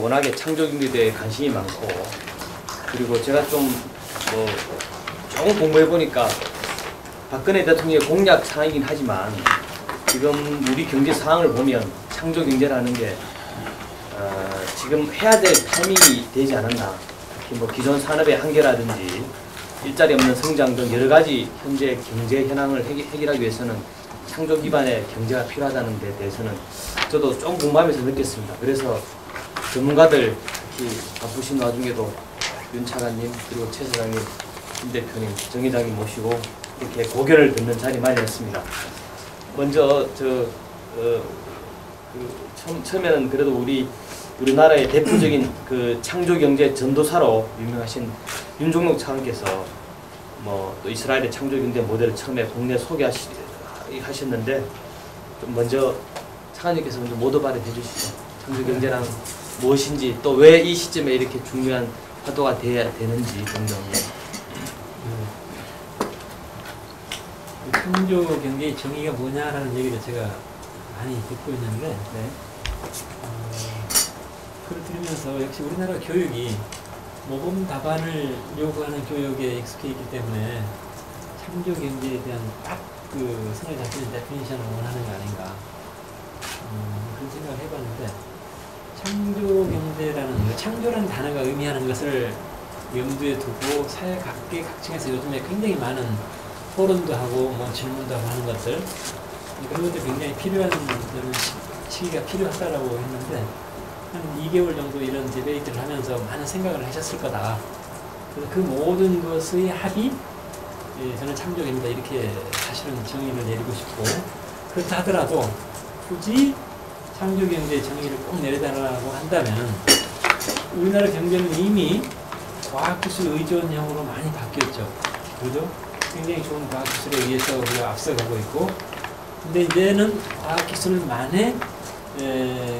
워낙에 창조경제에 관심이 많고, 그리고 제가 좀 조금 공부해 보니까 박근혜 대통령의 공약 사항이긴 하지만 지금 우리 경제 상황을 보면 창조경제라는 게 지금 해야 될 타이밍이 되지 않았나. 특히 기존 산업의 한계라든지 일자리 없는 성장 등 여러 가지 현재 경제 현황을 해결하기 위해서는 창조 기반의 경제가 필요하다는 데 대해서는 저도 좀 공부하면서 느꼈습니다. 그래서 전문가들, 특히 바쁘신 와중에도 윤 차관님, 그리고 최 사장님, 김 대표님, 정 회장님 모시고 이렇게 고견을 듣는 자리 마련했습니다. 먼저 처음에는 그래도 우리나라의 대표적인 그 창조경제 전도사로 유명하신 윤종록 차관께서 또 이스라엘의 창조경제 모델을 처음에 국내 소개하셨는데, 좀 먼저 차관님께서 먼저 모두 발언해 주시죠. 창조경제란 무엇인지, 또 왜 이 시점에 이렇게 중요한 화두가 돼야 되는지 등등. 창조경제의 정의가 뭐냐라는 얘기를 제가 많이 듣고 있는데, 그걸 들으면서 역시 우리나라 교육이 모범 답안을 요구하는 교육에 익숙해 있기 때문에 창조경제에 대한 딱 그 손에 잡히는 데피니션을 원하는 거 아닌가, 그런 생각을 해봤는데, 창조경제라는 창조라는 단어가 의미하는 것을 염두에 두고 사회 각계각층에서 요즘에 굉장히 많은 토론도 하고 질문도 하고 하는 것들, 그런 것들 굉장히 필요한 시기가 필요하다라고 했는데, 한 2개월 정도 이런 디베이트를 하면서 많은 생각을 하셨을 거다. 그래서 그 모든 것의 합이 저는 창조경제다, 이렇게 사실은 정의를 내리고 싶고, 그렇다 하더라도 굳이 창조경제의 정의를 꼭 내려달라고 한다면 우리나라 경제는 이미 과학기술 의존형으로 많이 바뀌었죠. 그죠? 굉장히 좋은 과학기술에 의해서 우리가 앞서가고 있고, 근데 이제는 과학기술만의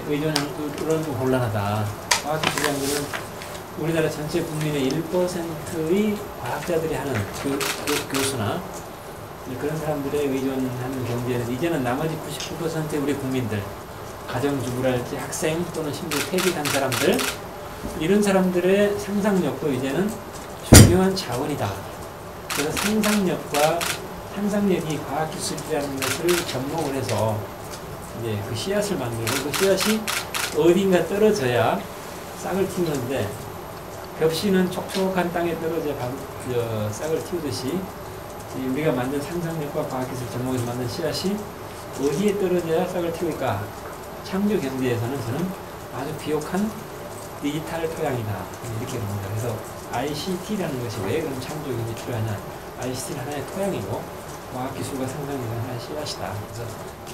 의존형으로는 좀 곤란하다. 과학기술이라는 것은 우리나라 전체 국민의 1%의 과학자들이 하는 교수나 그런 사람들의 의존하는 경제는 이제는 나머지 99%의 우리 국민들, 가정주부랄지 학생 또는 심지어 퇴직한 사람들, 이런 사람들의 상상력도 이제는 중요한 자원이다. 그래서 상상력이 과학기술이라는 것을 접목을 해서 이제 그 씨앗을 만들고, 그 씨앗이 어딘가 떨어져야 싹을 틔우는데, 벽시는 촉촉한 땅에 떨어져 싹을 틔우듯이 우리가 만든 상상력과 과학기술 접목해서 만든 씨앗이 어디에 떨어져야 싹을 틔울까? 창조경제에서는 저는 아주 비옥한 디지털 토양이다, 이렇게 봅니다. 그래서 ICT라는 것이 왜 그럼 창조경제에 필요하냐? ICT는 하나의 토양이고 과학기술과 상상력은 하나의 씨앗이다. 그래서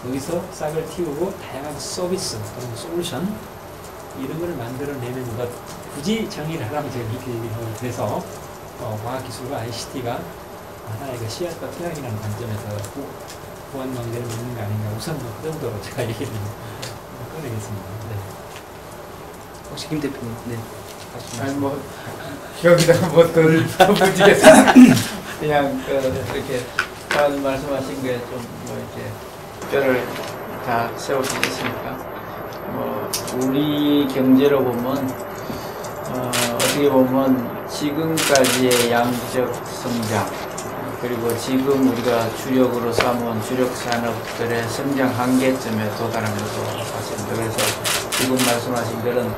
거기서 싹을 틔우고 다양한 서비스 또는 솔루션, 이런 걸 만들어내는 것, 굳이 정의를 하라면 제가 이렇게 얘기를 해서 과학기술과 ICT가 하나의 그 씨앗과 토양이라는 관점에서 보완관계를 맺는 거 아닌가, 우선 그 정도로 제가 얘기를 꺼내겠습니다. 네. 혹시 김 대표님, 네. 아니 여기다가 덜 덧붙이겠습니다. 그냥 이렇게 잘 말씀하신 게 좀 이렇게 뼈를 다 세울 수 있으니까, 우리 경제로 보면 어떻게 보면 지금까지의 양적 성장, 그리고 지금 우리가 주력으로 삼은 주력 산업들의 성장 한계점에 도달한 것도 사실입니다. 그래서 지금 말씀하신 그런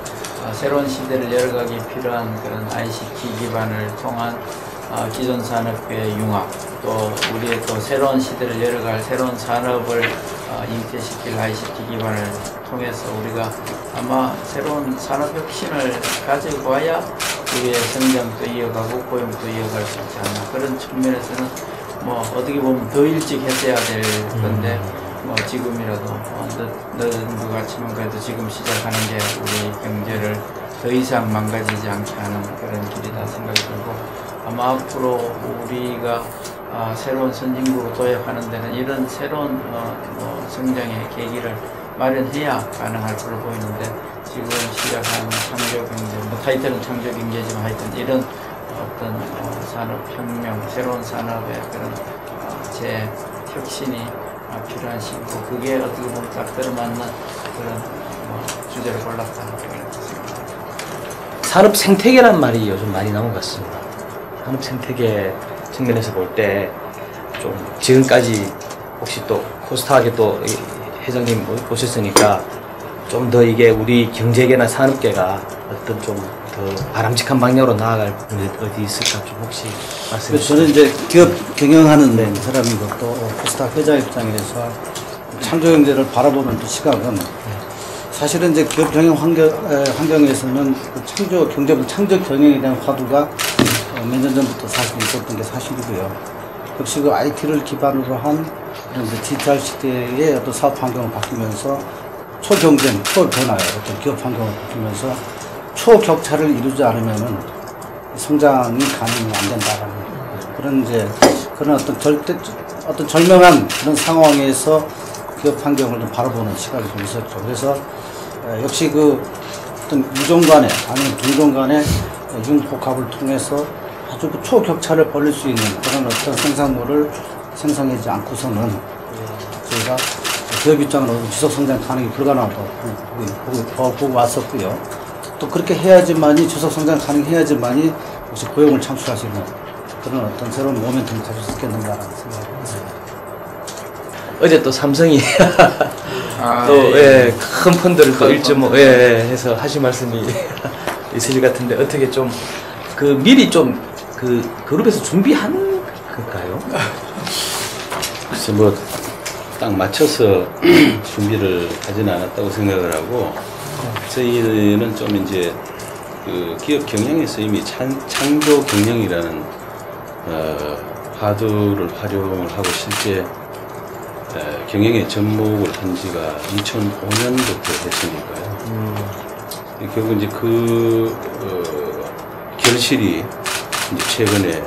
새로운 시대를 열어가기 필요한 그런 ICT 기반을 통한 기존 산업의 융합, 또 우리의 또 새로운 시대를 열어갈 새로운 산업을 잉태시킬 ICT 기반을 통해서 우리가 아마 새로운 산업 혁신을 가지고 와야 우리의 성장도 이어가고 고용도 이어갈 수 있지 않나. 그런 측면에서는 어떻게 보면 더 일찍 했어야 될 건데, 지금이라도 늦은 것 같지만 그래도 지금 시작하는 게 우리 경제를 더 이상 망가지지 않게 하는 그런 길이다 생각이 들고, 아마 앞으로 우리가 새로운 선진국으로 도약하는 데는 이런 새로운 성장의 계기를 마련해야 가능할 걸로 보이는데, 지금 시작한 창조경제, 타이틀은 창조경제지만 하여튼 이런 어떤 산업혁명, 새로운 산업의 그런 재혁신이 필요한 시기고, 그게 어떻게 보면 딱 들어맞는 그런 주제를 골랐다는 생각이 듭니다. 산업 생태계란 말이 요즘 많이 나온 것 같습니다. 산업 생태계 측면에서 볼 때 좀 지금까지 혹시 또 코스닥에 또 회장님 오셨으니까 좀 더 이게 우리 경제계나 산업계가 어떤 좀 더 바람직한 방향으로 나아갈 부분이 어디 있을까 좀 혹시 말씀해 주시죠. 저는 이제 기업 경영하는 사람이고 또 코스닥 회장 입장에서 창조경제를 바라보는 또 시각은 사실은 이제 기업 경영 환경에서는 그 창조 경제부 창조 경영에 대한 화두가 몇 년 전부터 사실 있었던 게 사실이고요. 역시 그 IT를 기반으로 한 그런 이제 디지털 시대의 어떤 사업 환경을 바뀌면서 초경쟁, 초변화의 어떤 기업 환경을 바뀌면서 초격차를 이루지 않으면은 성장이 가능이 안 된다라는 그런 이제 그런 어떤 절명한 그런 상황에서 기업 환경을 좀 바라보는 시각이 좀 있었죠. 그래서 역시 그 어떤 유종 간의 아니면 동종 간의 융복합을 통해서 아주 그 초격차를 벌릴 수 있는 그런 어떤 생산물을 생성하지 않고서는 저희가 기업 입장으로 지속 성장 가능이 불가능하다고 보고 왔었고요. 또 그렇게 해야지만이 지속 성장 가능해야지만이 혹시 고용을 창출할 수 있는 그런 어떤 새로운 모멘텀을 가질 수 있겠는가라는 생각이 듭니다. 어제 또 삼성이 아, 또 큰 펀드를 또 1.5 해서 하신 말씀이 있으실 것 같은데 어떻게 좀 그 미리 좀 그 그룹에서 준비한 걸까요? 그래서 뭐 딱 맞춰서 준비를 하지는 않았다고 생각을 하고 저희는 좀 이제 그 기업 경영에서 이미 창조 경영이라는 화두를 활용을 하고 실제 경영에 접목을 한 지가 2005년부터 했으니까요. 결국 이제 그 결실이 이제 최근에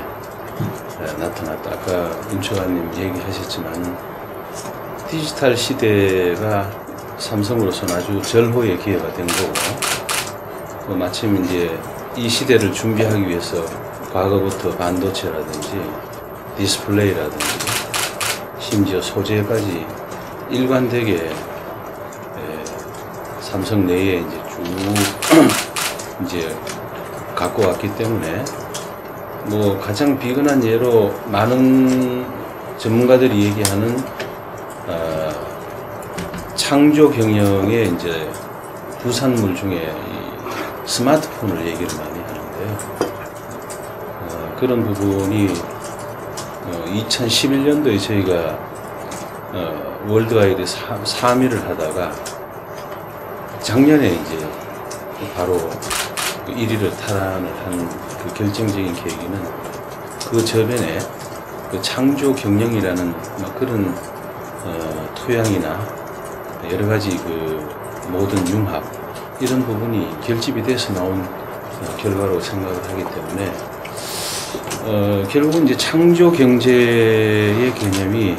나타났다. 아까 임초관님 얘기하셨지만 디지털 시대가 삼성으로서는 아주 절호의 기회가 된 거고, 마침 이제 이 시대를 준비하기 위해서 과거부터 반도체라든지 디스플레이라든지 심지어 소재까지 일관되게 삼성 내에 이제 쭉 이제 갖고 왔기 때문에 뭐 가장 비근한 예로 많은 전문가들이 얘기하는 창조 경영의 이제 부산물 중에 이 스마트폰을 얘기를 많이 하는데요. 그런 부분이 2011년도에 저희가 월드와이드 3위를 하다가 작년에 이제 바로 1위를 탈환을 한 그 결정적인 계기는 그 저변에 그 창조 경영이라는 그런 토양이나 여러 가지 그 모든 융합 이런 부분이 결집이 돼서 나온 결과로 생각을 하기 때문에 결국은 이제 창조 경제의 개념이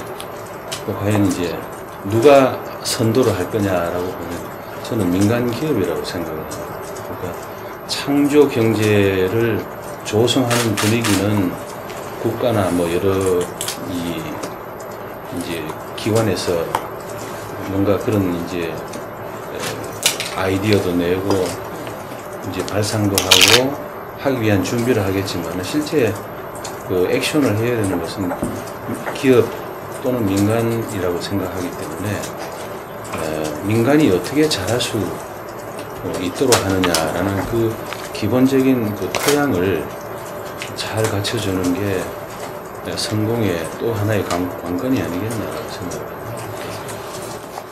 과연 이제 누가 선도를 할 거냐라고 보면 저는 민간 기업이라고 생각을 합니다. 그러니까 창조 경제를 조성하는 분위기는 국가나 뭐 여러 이제 기관에서 뭔가 그런 이제 아이디어도 내고 이제 발상도 하고 하기 위한 준비를 하겠지만 실제 그 액션을 해야 되는 것은 기업 또는 민간이라고 생각하기 때문에 민간이 어떻게 잘할 수 있도록 하느냐라는 그 기본적인 그 토양을 잘 갖춰주는 게 성공의 또 하나의 관건이 아니겠나라고 생각합니다.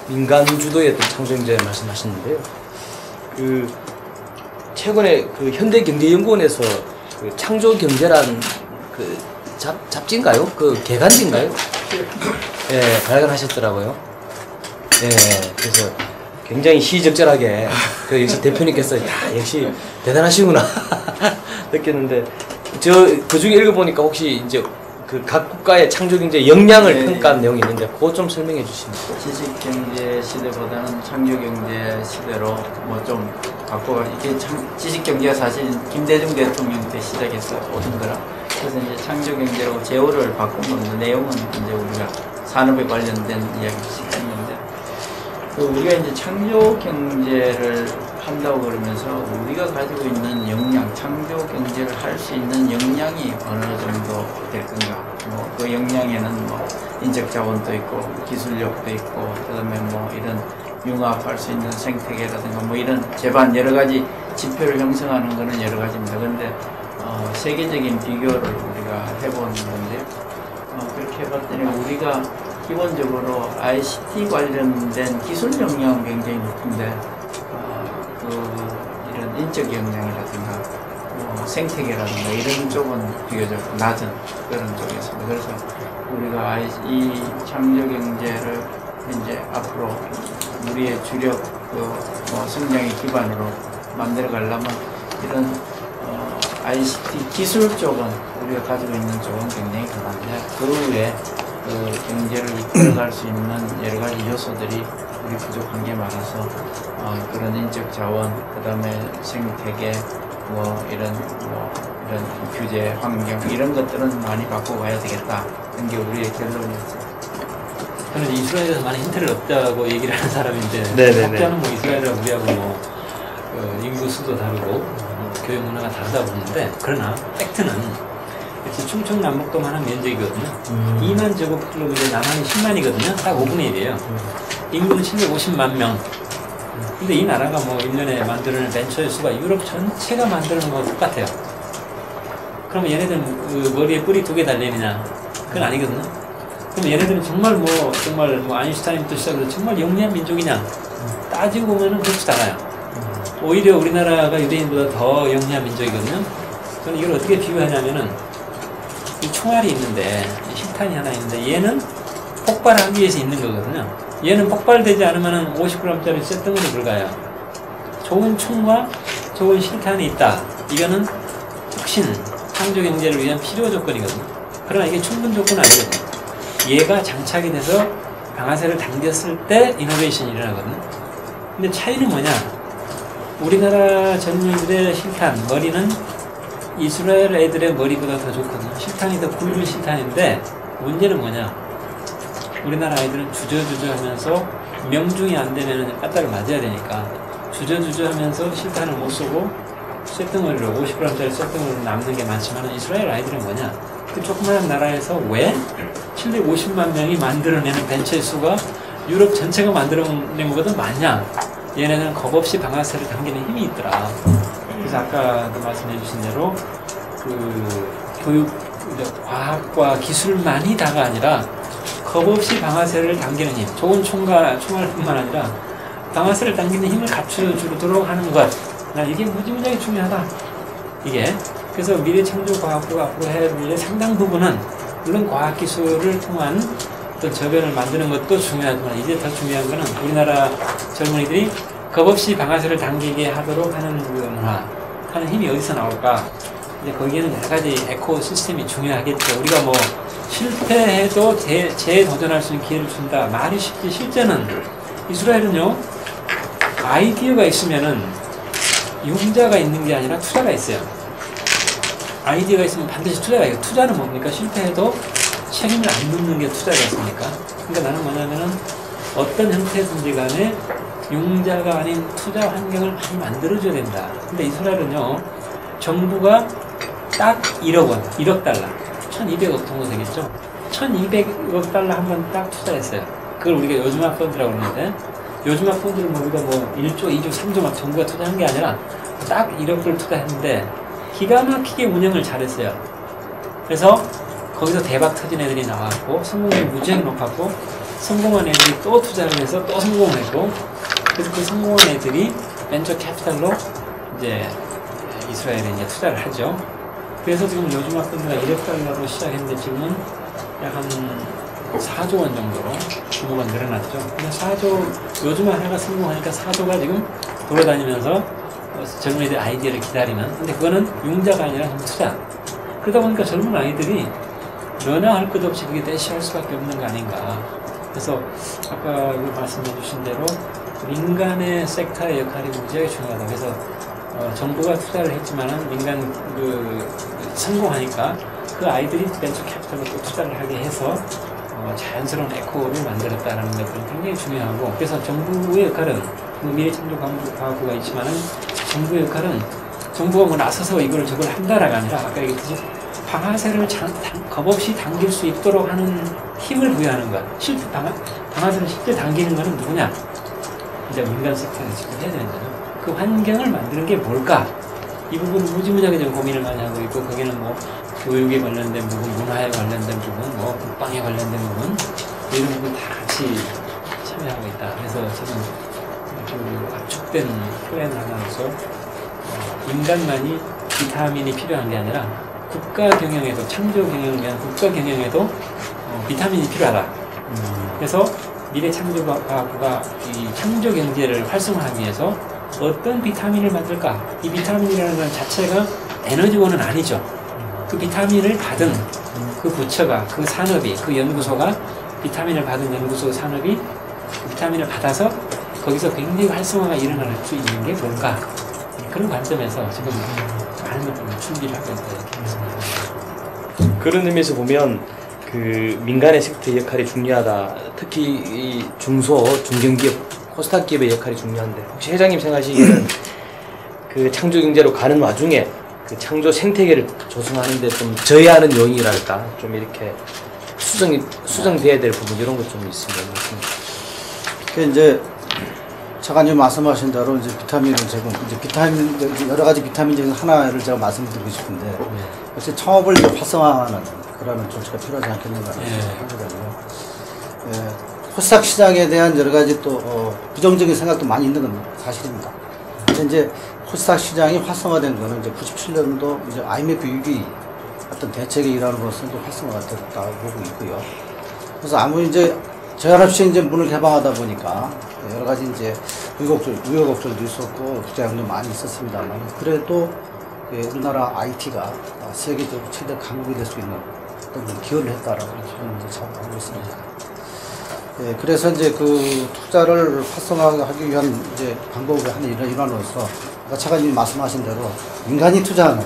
민간 주도의 어떤 창조경제 말씀하셨는데요. 그 최근에 그 현대경제연구원에서 그 창조경제란 그 잡지인가요? 그 개간지인가요? 예, 발간하셨더라고요. 예, 그래서 굉장히 시의적절하게 그 역시 대표님께서 야 역시 대단하시구나 느꼈는데 그 중에 읽어보니까 혹시 이제 그 각 국가의 창조경제 역량을 평가한 내용이 있는데 그거 좀 설명해 주시면. 지식경제 시대보다는 창조경제 시대로 뭐 좀 바꿔 이게 지식경제가 사실 김대중 대통령 때 시작해서 오던 거라 그래서 이제 창조경제라고 제호를 바꾼 건데 내용은 이제 우리가 산업에 관련된 이야기를 했는데 우리가 이제 창조경제를 한다고 그러면서 우리가 가지고 있는 역량, 창조 경제를 할 수 있는 역량이 어느 정도 될 건가. 뭐 그 역량에는 뭐 인적 자원도 있고 기술력도 있고 그다음에 뭐 이런 융합할 수 있는 생태계라든가 뭐 이런 제반 여러 가지 지표를 형성하는 거는 여러 가지입니다. 그런데 세계적인 비교를 우리가 해보는 건데 그렇게 해봤더니 우리가 기본적으로 ICT 관련된 기술 역량은 굉장히 높은데 이런 인적 역량이라든가 생태계라든가 이런 쪽은 비교적 낮은 그런 쪽이었습니다. 그래서 우리가 이 창조 경제를 이제 앞으로 우리의 주력 성장의 기반으로 만들어 가려면 이런 ICT 기술 쪽은 우리가 가지고 있는 쪽은 굉장히 강한데 그 외에 경제를 이끌어갈 수 있는 여러 가지 요소들이 우리 부족한 게 많아서 그런 인적 자원, 그 다음에 생태계, 이런 규제, 환경 이런 것들은 많이 바꿔가야 되겠다. 이런 게 우리의 결론이었어요. 저는 이스라엘에서 많은 힌트를 얻자고 얘기를 하는 사람인데 네네네. 각자는 뭐 이스라엘하고 우리하고 인구 수도 다르고 교육 문화가 다르다 보는데 그러나 팩트는 이렇게 충청남북도만 한 면적이거든요. 2만 제곱킬로미터 남한이 10만이거든요. 딱 5분의 1이에요. 인구는 750만 명. 근데 이 나라가 뭐 1년에 만드는 벤처의 수가 유럽 전체가 만드는 거와 똑같아요. 그러면 얘네들은 그 머리에 뿔이 2개 달리느냐? 그건 아니거든요. 그럼 얘네들은 정말 아인슈타인부터 시작해서 정말 영리한 민족이냐? 따지고 보면은 그렇지 않아요. 오히려 우리나라가 유대인보다 더 영리한 민족이거든요. 저는 이걸 어떻게 비교하냐면은 이 총알이 있는데 실탄이 하나 있는데 얘는 폭발하기 위해서 있는 거거든요. 얘는 폭발되지 않으면 50g짜리 쇳덩어리 불가요. 좋은 총과 좋은 실탄이 있다. 이거는 혁신, 창조 경제를 위한 필요 조건이거든요. 그러나 이게 충분 조건은 아니거든요. 얘가 장착이 돼서 방아쇠를 당겼을 때 이노베이션이 일어나거든요. 근데 차이는 뭐냐? 우리나라 젊은이들의 실탄, 머리는 이스라엘 애들의 머리보다 더 좋거든요. 실탄이 더 굵은 실탄인데 문제는 뭐냐? 우리나라 아이들은 주저주저 하면서 명중이 안 되면 까따를 맞아야 되니까 주저주저 하면서 실탄을 못 쏘고 쇳덩어리로 50g짜리 쇳덩어리로 남는 게 많지만 이스라엘 아이들은 뭐냐? 그 조그마한 나라에서 왜 750만 명이 만들어내는 벤처의 수가 유럽 전체가 만들어낸 것보다 많냐? 얘네들은 겁없이 방아쇠를 당기는 힘이 있더라. 그래서 아까도 말씀해 주신 대로 교육, 과학과 기술만이 다가 아니라 겁없이 방아쇠를 당기는 힘, 좋은 총알뿐만 아니라 방아쇠를 당기는 힘을 갖춰주도록 하는 것, 이게 무지무지하게 중요하다. 이게 그래서 미래창조과학부가 앞으로 해야 될 상당 부분은 물론 과학기술을 통한 어떤 저변을 만드는 것도 중요하지만 이제 더 중요한 것은 우리나라 젊은이들이 겁없이 방아쇠를 당기게 하도록 하는 그 문화, 하는 힘이 어디서 나올까? 이제 거기에는 여러 가지 에코시스템이 중요하겠죠. 우리가 뭐 실패해도 재도전할 수 있는 기회를 준다. 말이 쉽지 실제는 이스라엘은요 아이디어가 있으면은 융자가 있는 게 아니라 투자가 있어요. 아이디어가 있으면 반드시 투자가 있어요. 투자는 뭡니까? 실패해도 책임을 안 묻는 게 투자였습니까? 그러니까 나는 뭐냐면은 어떤 형태든지 간에 융자가 아닌 투자 환경을 많이 만들어줘야 된다. 근데 이스라엘은요 정부가 딱 1억 원, 1억 달러 1200억 정도 되겠죠? 1200억 달러 한 번 딱 투자했어요. 그걸 우리가 요즘화 펀드라고 그러는데 요즘화 펀드를 우리가 1조, 2조, 3조 막 정부가 투자한 게 아니라 딱 1억을 투자했는데 기가 막히게 운영을 잘했어요. 그래서 거기서 대박 터진 애들이 나왔고 성공률이 무지하게 높았고 성공한 애들이 또 투자를 해서 또 성공을 했고 그래서 그 성공한 애들이 벤처 캐피탈로 이제 이스라엘에 이제 투자를 하죠. 그래서 지금 요즘화 펀드가 1억 달러로 시작했는데 지금은 약 한 4조 원 정도로 규모가 늘어났죠. 근데 4조, 요즘화 하나가 성공하니까 4조가 지금 돌아다니면서 젊은이들 아이디어를 기다리는. 근데 그거는 융자가 아니라 좀 투자. 그러다 보니까 젊은 아이들이 너나 할 것 없이 그게 대시할 수밖에 없는 거 아닌가. 그래서 아까 말씀해 주신 대로 민간의 섹터의 역할이 무지하게 중요하다. 그래서 정부가 투자를 했지만은 민간 성공하니까 그 아이들이 벤처 캐피탈로 또 투자를 하게 해서 자연스러운 에코를 만들었다는 것들은 굉장히 중요하고, 그래서 정부의 역할은 미래창조과학부가 있지만은 정부의 역할은 정부가 뭐 나서서 이걸 저걸 한다라가 아니라 아까 얘기했듯이 방아쇠를 겁없이 당길 수 있도록 하는 힘을 부여하는 것. 실제 방아쇠를 실제 당기는 것은 누구냐? 이제 민간 섹터에서 직접 해야 되는 거죠. 그 환경을 만드는 게 뭘까? 이 부분은 무지무지하게 좀 고민을 많이 하고 있고, 거기는 뭐 교육에 관련된 부분, 문화에 관련된 부분, 뭐 국방에 관련된 부분, 이런 부분 다 같이 참여하고 있다. 그래서 저는 그 압축된 표현 하나로서 인간만이 비타민이 필요한 게 아니라 국가 경영에도, 창조 경영을 위한 국가 경영에도 비타민이 필요하다. 그래서 미래창조과학부가 이 창조 경제를 활성화하기 위해서 어떤 비타민을 만들까? 이 비타민이라는 것 자체가 에너지원은 아니죠. 그 비타민을 받은 그 부처가, 그 산업이, 그 연구소가, 비타민을 받은 연구소 산업이 그 비타민을 받아서 거기서 굉장히 활성화가 일어날 수 있는 게 뭘까? 그런 관점에서 지금 많은 것들을 준비를 하고 있다, 이렇게 말씀드립니다. 그런 의미에서 보면 그 민간의 섹터의 역할이 중요하다. 특히 이 중소, 중견기업, 코스닥 기업의 역할이 중요한데, 혹시 회장님 생각하시기에는 그 창조 경제로 가는 와중에 그 창조 생태계를 조성하는데 좀 저해하는 요인이랄까, 좀 이렇게 수정돼야 될 부분, 이런 것 좀 있으면 말씀해 주시죠. 그 이제 차관님 말씀하신 대로 이제 비타민을 제공, 이제 비타민, 여러 가지 비타민 중에 하나를 제가 말씀드리고 싶은데, 역시 창업을 이제 활성화하는 그러는 조치가 필요하지 않겠는가 하거든요. 코스닥 시장에 대한 여러 가지 또 부정적인 생각도 많이 있는 건 사실입니다. 근데 이제 코스닥 시장이 활성화된 거는 이제 97년도 이제 IMF 위기 어떤 대책의 일환으로서 이제 활성화가 됐다고 보고 있고요. 그래서 아무리 이제 제한없이 이제 문을 개방하다 보니까 여러 가지 이제 우여곡절도 있었고 부작용도 많이 있었습니다만, 그래도 우리나라 IT가 세계적으로 최대 강국이 될 수 있는 어떤 기여를 했다라고 저는 이제 생각하고 있습니다. 그래서 이제 그 투자를 활성화하기 위한 이제 방법의 한 일환으로서 아까 차관님이 말씀하신 대로 민간이 투자하는,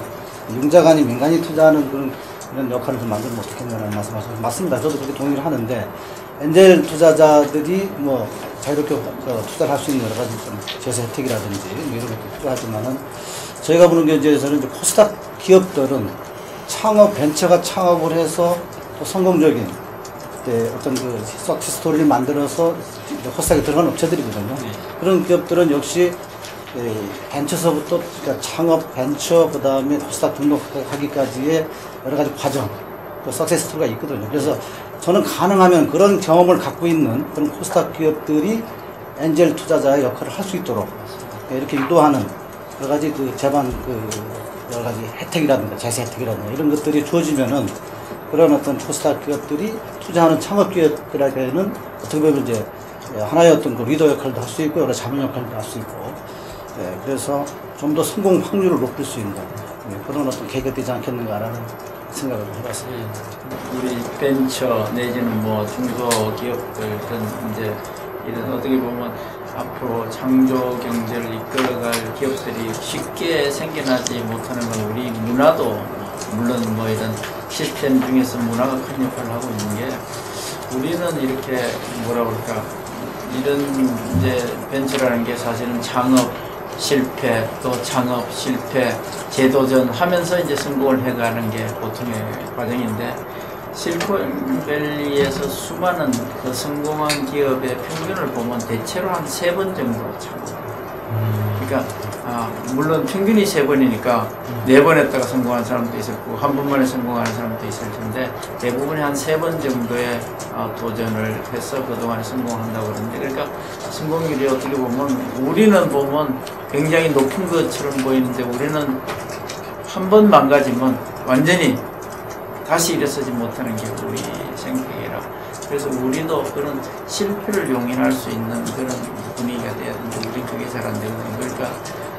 융자가 아닌 민간이 투자하는 그런 역할을 좀 만들면 어떻겠냐는 말씀하셨습니다. 맞습니다. 저도 그렇게 동의를 하는데, 엔젤 투자자들이 뭐 자유롭게 투자를 할 수 있는 여러 가지 좀 제세 혜택이라든지 뭐 이런 것도 필요하지만은, 저희가 보는 견제에서는 이제 코스닥 기업들은 벤처가 창업을 해서 또 성공적인 어떤 그 석세스 스토리를 만들어서 코스닥에 들어간 업체들이거든요. 그런 기업들은 역시 벤처서부터, 그러니까 창업, 벤처, 그 다음에 코스닥 등록하기까지의 여러 가지 과정, 그 석세스 스토리가 있거든요. 그래서 저는 가능하면 그런 경험을 갖고 있는 그런 코스닥 기업들이 엔젤 투자자의 역할을 할 수 있도록 이렇게 유도하는 여러 가지 그 제반 여러 가지 혜택이라든가 제세 혜택이라든가 이런 것들이 주어지면은, 그런 어떤 코스닥 기업들이 투자하는 창업 기업들에게는 어떻게 보면 이제 하나의 어떤 그 리더 역할도 할 수 있고 여러 자문 역할도 할 수 있고, 그래서 좀 더 성공 확률을 높일 수 있는 그런 어떤 계기가 되지 않겠는가라는 생각을 해봤습니다. 우리 벤처 내지는 뭐 중소기업들 이제 이런 어떻게 보면 앞으로 창조 경제를 이끌어갈 기업들이 쉽게 생겨나지 못하는 건 우리 문화도, 물론 뭐 이런 시스템 중에서 문화가 큰 역할을 하고 있는 게, 우리는 이렇게 뭐라 그럴까, 이런 이제 벤처라는 게 사실은 창업 실패, 또 창업 실패, 재도전 하면서 이제 성공을 해가는 게 보통의 과정인데, 실리콘밸리에서 수많은 그 성공한 기업의 평균을 보면 대체로 한 3번 정도 창업. 그러니까 물론 평균이 3번이니까 4번 했다가 성공한 사람도 있었고 한 번만에 성공하는 사람도 있을 텐데, 대부분이 한 3번 정도의 도전을 해서 그동안에 성공한다고 그러는데, 그러니까 성공률이 어떻게 보면 우리는 보면 굉장히 높은 것처럼 보이는데, 우리는 한 번 망가지면 완전히 다시 일어서지 못하는 게 우리 생태계라. 그래서 우리도 그런 실패를 용인할 수 있는 그런 분위기가 돼야 되는데, 우리 그게 잘 안 되거든요. 그러니까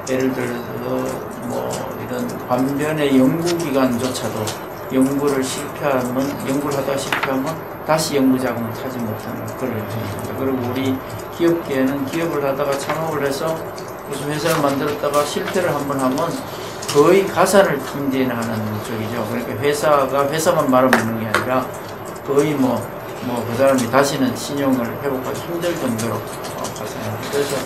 예를 들어서 뭐 이런 반면의 연구기관조차도 연구를 하다가 실패하면 다시 연구 자금을 타지 못하는 그런状態. 그리고 우리 기업계는 기업을 하다가 창업을 해서 무슨 회사를 만들었다가 실패를 한번 하면 거의 가산을 탕진하는 쪽이죠. 그러니까 회사가 회사만 말아먹는 게 아니라 거의 뭐 뭐 그 사람이 다시는 신용을 회복하기 힘들 정도로 발생합니다. 그래서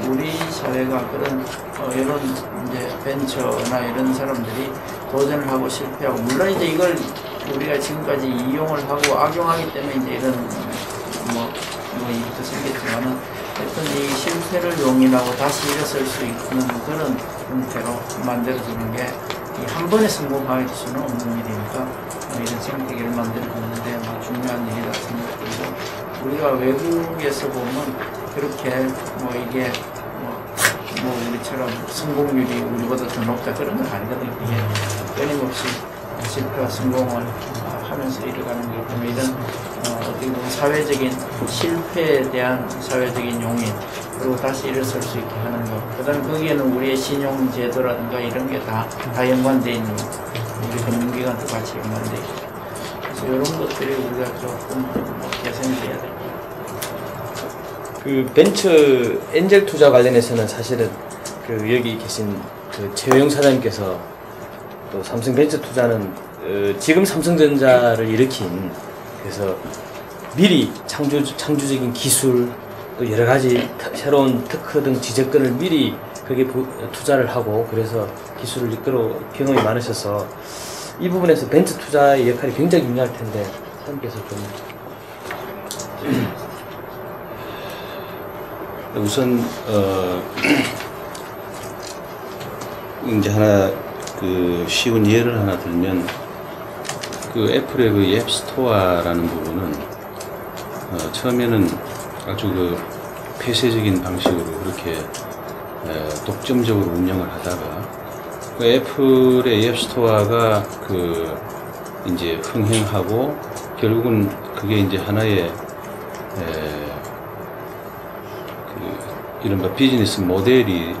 우리 사회가 그런 이런 이제 벤처나 이런 사람들이 도전을 하고 실패하고, 물론 이제 이걸 우리가 지금까지 이용을 하고 악용하기 때문에 이제 이런 뭐 일도 생겼지만은, 어떤 이 실패를 용인하고 다시 일어설 수 있는 그런 형태로 만들어주는 게 이 한 번에 성공할 수는 없는 일이니까 이런 생태계를 만들어주는데 중요한 일이다 생각되고, 우리가 외국에서 보면 그렇게 뭐 이게 뭐 우리처럼 성공률이 우리보다 더 높다 그런 건 아니거든요. 이게 끊임없이 실패와 성공을 하면서 이뤄가는 거기 때문에, 이런 어떻게 보면 사회적인 실패에 대한 사회적인 용인, 그리고 다시 일어설 수 있게 하는 것, 그 다음에 거기에는 우리의 신용제도라든가 이런 게 다 연관되어 있는, 우리 금융기관도 같이 연관되어 있고, 그래서 이런 것들이 우리가 조금 개선돼야 돼요. 그 벤처 엔젤 투자 관련해서는 사실은 그 여기 계신 그 최영 사장님께서 또 삼성 벤처 투자는 지금 삼성전자를 일으킨, 그래서 미리 창조적인 기술 또 여러 가지 새로운 특허 등 지적권을 미리 거기에 투자를 하고, 그래서 기술을 이끌어 경험이 많으셔서 이 부분에서 벤처 투자의 역할이 굉장히 중요할 텐데 사장님께서 좀 우선 이제 하나 그 쉬운 예를 하나 들면, 그 애플의 그 앱 스토어라는 부분은 처음에는 아주 그 폐쇄적인 방식으로 그렇게 독점적으로 운영을 하다가, 그 애플의 앱 스토어가 그 이제 흥행하고 결국은 그게 이제 하나의 이른바 비즈니스 모델이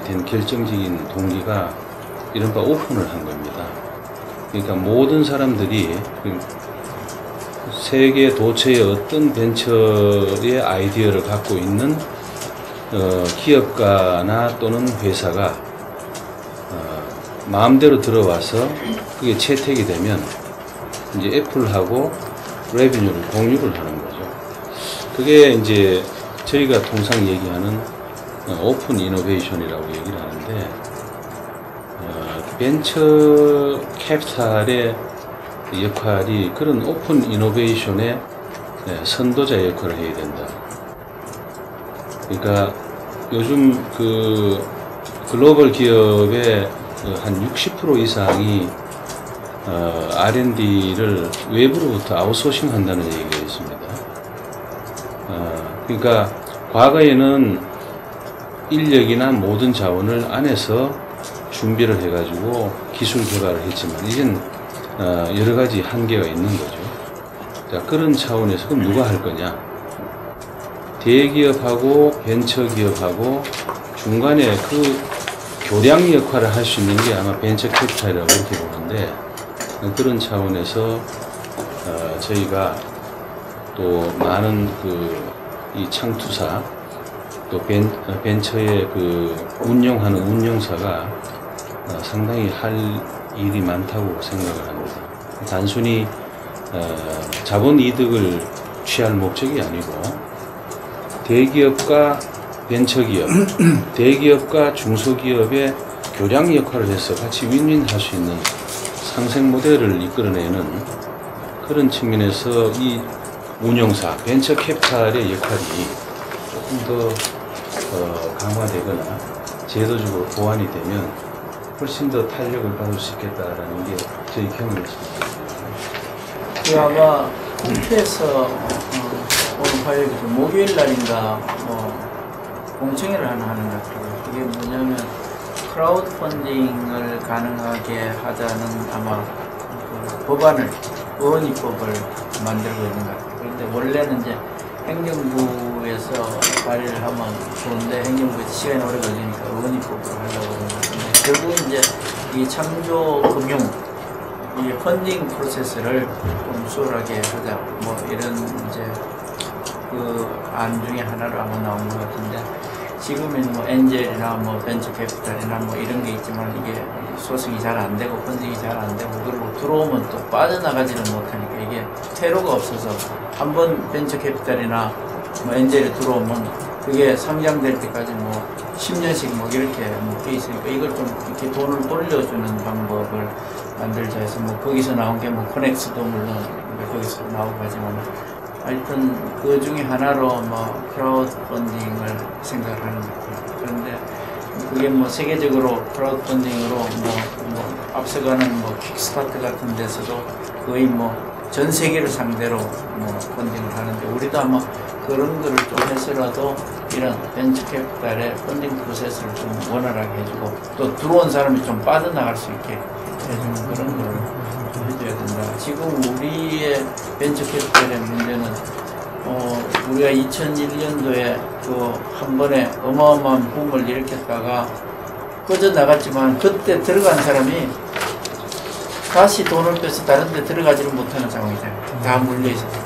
된 결정적인 동기가 이른바 오픈을 한 겁니다. 그러니까 모든 사람들이 세계 도처의 어떤 벤처의 아이디어를 갖고 있는 기업가나 또는 회사가 마음대로 들어와서 그게 채택이 되면 이제 애플하고 레비뉴를 공유를 하는 거죠. 그게 이제 저희가 통상 얘기하는 오픈 이노베이션이라고 얘기를 하는데, 벤처 캐피탈의 역할이 그런 오픈 이노베이션의 선도자 역할을 해야 된다. 그러니까 요즘 그 글로벌 기업의 한 60% 이상이 R&D를 외부로부터 아웃소싱 한다는 얘기가 있습니다. 그러니까 과거에는 인력이나 모든 자원을 안에서 준비를 해가지고 기술 개발을 했지만, 이젠 여러 가지 한계가 있는 거죠. 자, 그런 차원에서 그럼 누가 할 거냐? 대기업하고 벤처기업하고 중간에 그 교량 역할을 할 수 있는 게 아마 벤처 캐피탈이라고 이렇게 보는데, 그런 차원에서 저희가 또 많은 이 창투사 또 벤처의 그 운영하는 운영사가 상당히 할 일이 많다고 생각을 합니다. 단순히 자본 이득을 취할 목적이 아니고, 대기업과 벤처기업, 대기업과 중소기업의 교량 역할을 해서 같이 윈윈할 수 있는 상생 모델을 이끌어내는 그런 측면에서 이 운영사, 벤처 캐피탈의 역할이 조금 더 강화되거나 제도적으로 보완이 되면 훨씬 더 탄력을 받을 수 있겠다라는 게 저희 경험이었습니다. 그 아마 국회에서 오늘 화요일부터 목요일 날인가 공청회를 하는 것 같아요. 그게 뭐냐면 크라우드 펀딩을 가능하게 하자는 아마 그 법안을, 의원입법을 만들고 있는 것 같아요. 그런데 원래는 이제 행정부에서 발의를 하면 좋은데 행정부에서 시간이 오래 걸리니까 의원입법으로 하려고 하는 것 같은데, 결국 이제 이 창조 금융, 이 펀딩 프로세스를 좀 수월하게 하자, 뭐 이런 이제 그 안 중에 하나로 아마 나온 것 같은데, 지금은 뭐 엔젤이나 뭐 벤처 캐피탈이나 뭐 이런 게 있지만 이게 소송이 잘 안 되고 펀딩이 잘 안 되고 그리고 들어오면 또 빠져나가지는 못하니까 이게 퇴로가 없어서 한번 벤처 캐피탈이나 뭐 엔젤이 들어오면 그게 상장될 때까지 뭐 10년씩 뭐 이렇게 돼 있으니까 이걸 좀 이렇게 돈을 돌려주는 방법을 만들자 해서 뭐 거기서 나온 게 뭐 코넥스도 물론 거기서 나오고 하지만 하여튼 그 중에 하나로 뭐 크라우드 펀딩을 생각을 하는 거예요. 그런데 그게 뭐 세계적으로 크라우드 펀딩으로 뭐 앞서가는 뭐 킥스타트 같은 데서도 거의 뭐 전 세계를 상대로 뭐 펀딩을 하는데 우리도 아마 그런 거를 좀 해서라도 이런 벤처 캐피탈의 펀딩 프로세스를 좀 원활하게 해주고 또 들어온 사람이 좀 빠져나갈 수 있게 해주는 그런 걸 해줘야 된다. 지금 우리의 벤처 캐피탈의 문제는 우리가 2001년도에 그 한 번에 어마어마한 붐을 일으켰다가 꺼져나갔지만 그때 들어간 사람이 다시 돈을 빼서 다른 데 들어가지를 못하는 상황이잖아요. 다 물려있어서.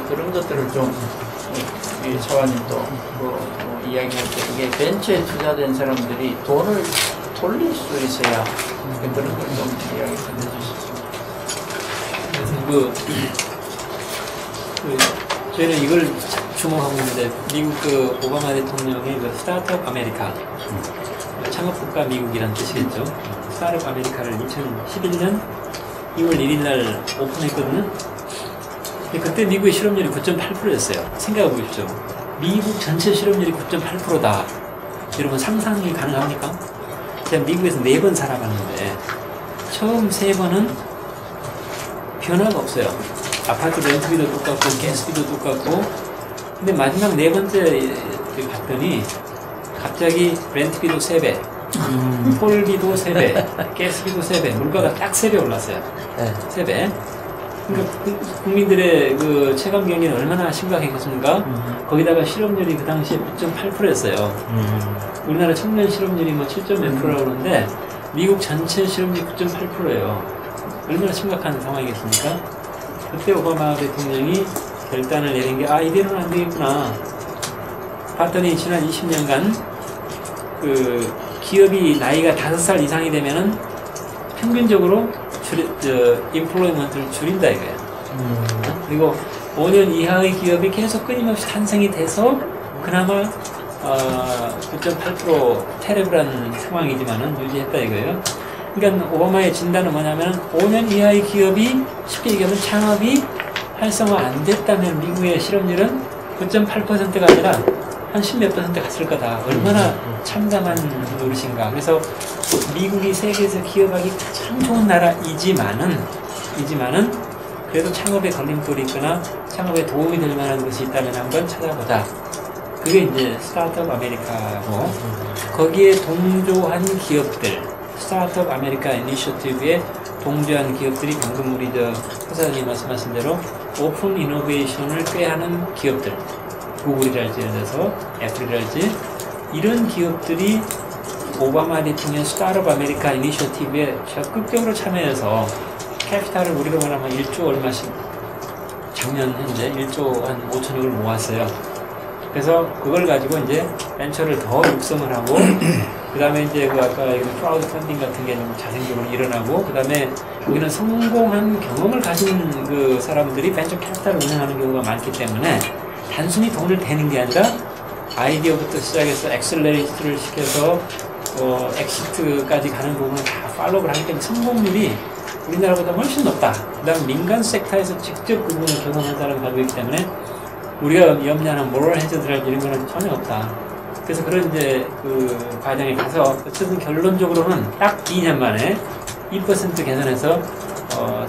그런 것들을 좀 이 차관님도 이야기할 때 이게 벤처에 투자된 사람들이 돈을 돌릴 수 있어야 그런 걸 좀 이야기 좀 해주시죠. 저희는 이걸 주목하고 있는데 미국 그 오바마 대통령의 그 스타트업 아메리카 창업국가 미국이라는 뜻이겠죠. 스타트업 아메리카를 2011년 2월 1일 날 오픈했거든요. 그때 미국의 실업률이 9.8%였어요. 생각해보십시오. 미국 전체 실업률이 9.8%다. 여러분 상상이 가능합니까? 제가 미국에서 4번 살아봤는데 처음 3번은 변화가 없어요. 아파트 렌트비도 똑같고 가스비도 똑같고 근데 마지막 4번째 봤더니 갑자기 렌트비도 3배 콜비도 3배 가스비도 3배 물가가 딱 3배 올랐어요. 3배. 그러니까 국민들의 그 체감 경기는 얼마나 심각했겠습니까? 거기다가 실업률이 그 당시에 9.8%였어요. 우리나라 청년 실업률이 뭐 7.몇 %라고 그러는데 미국 전체 실업률이 9.8%예요. 얼마나 심각한 상황이겠습니까? 그때 오바마 대통령이 결단을 내린 게 이대로는 안 되겠구나. 봤더니 지난 20년간 그 기업이 나이가 5살 이상이 되면은 평균적으로 인플로이먼트를 줄인다 이거예요. 그리고 5년 이하의 기업이 계속 끊임없이 탄생이 돼서 그나마 9.8% 테레블한 상황이지만은 유지했다 이거예요. 그러니까 오바마의 진단은 뭐냐면 5년 이하의 기업이 쉽게 얘기하면 창업이 활성화 안 됐다면 미국의 실업률은 9.8%가 아니라 한 10몇 % 갔을 거다. 얼마나 참담한 노릇인가. 그래서 미국이 세계에서 기업하기 가장 좋은 나라이지만은 그래도 창업에 걸림돌이 있거나 창업에 도움이 될 만한 것이 있다면 한번 찾아보자. 그게 이제 스타트업 아메리카고 거기에 동조한 기업들 스타트업 아메리카 이니셔티브에 동조한 기업들이 방금 우리 회사장님 말씀하신 대로 오픈 이노베이션을 꾀하는 기업들 구글이랄지 예를 들어서 애플이랄지 이런 기업들이 오바마 대통령 스타트업 아메리카 이니셔티브에 적극적으로 참여해서 캐피탈을 우리로 말하면 1조 얼마씩 작년 현재 1조 한 5천억을 모았어요. 그래서 그걸 가지고 이제 벤처를 더 육성을 하고 그 다음에 이제 그 아까 크라우드 펀딩 같은 게 좀 자생적으로 일어나고 그 다음에 여기는 성공한 경험을 가진 그 사람들이 벤처 캐피탈을 운영하는 경우가 많기 때문에 단순히 돈을 대는 게 아니라 아이디어부터 시작해서 엑셀레이트를 시켜서 엑시트까지 가는 부분을 다 팔로우를 하기 때문에 성공률이 우리나라보다 훨씬 높다. 그 다음 민간 섹터에서 직접 그 부분을 경험한 사람을 가지고 있기 때문에 우리가 염려하는 모럴 해저드랄 이런 거는 전혀 없다. 그래서 그런 이제 그 과정에 가서 어쨌든 결론적으로는 딱 2년 만에 2% 개선해서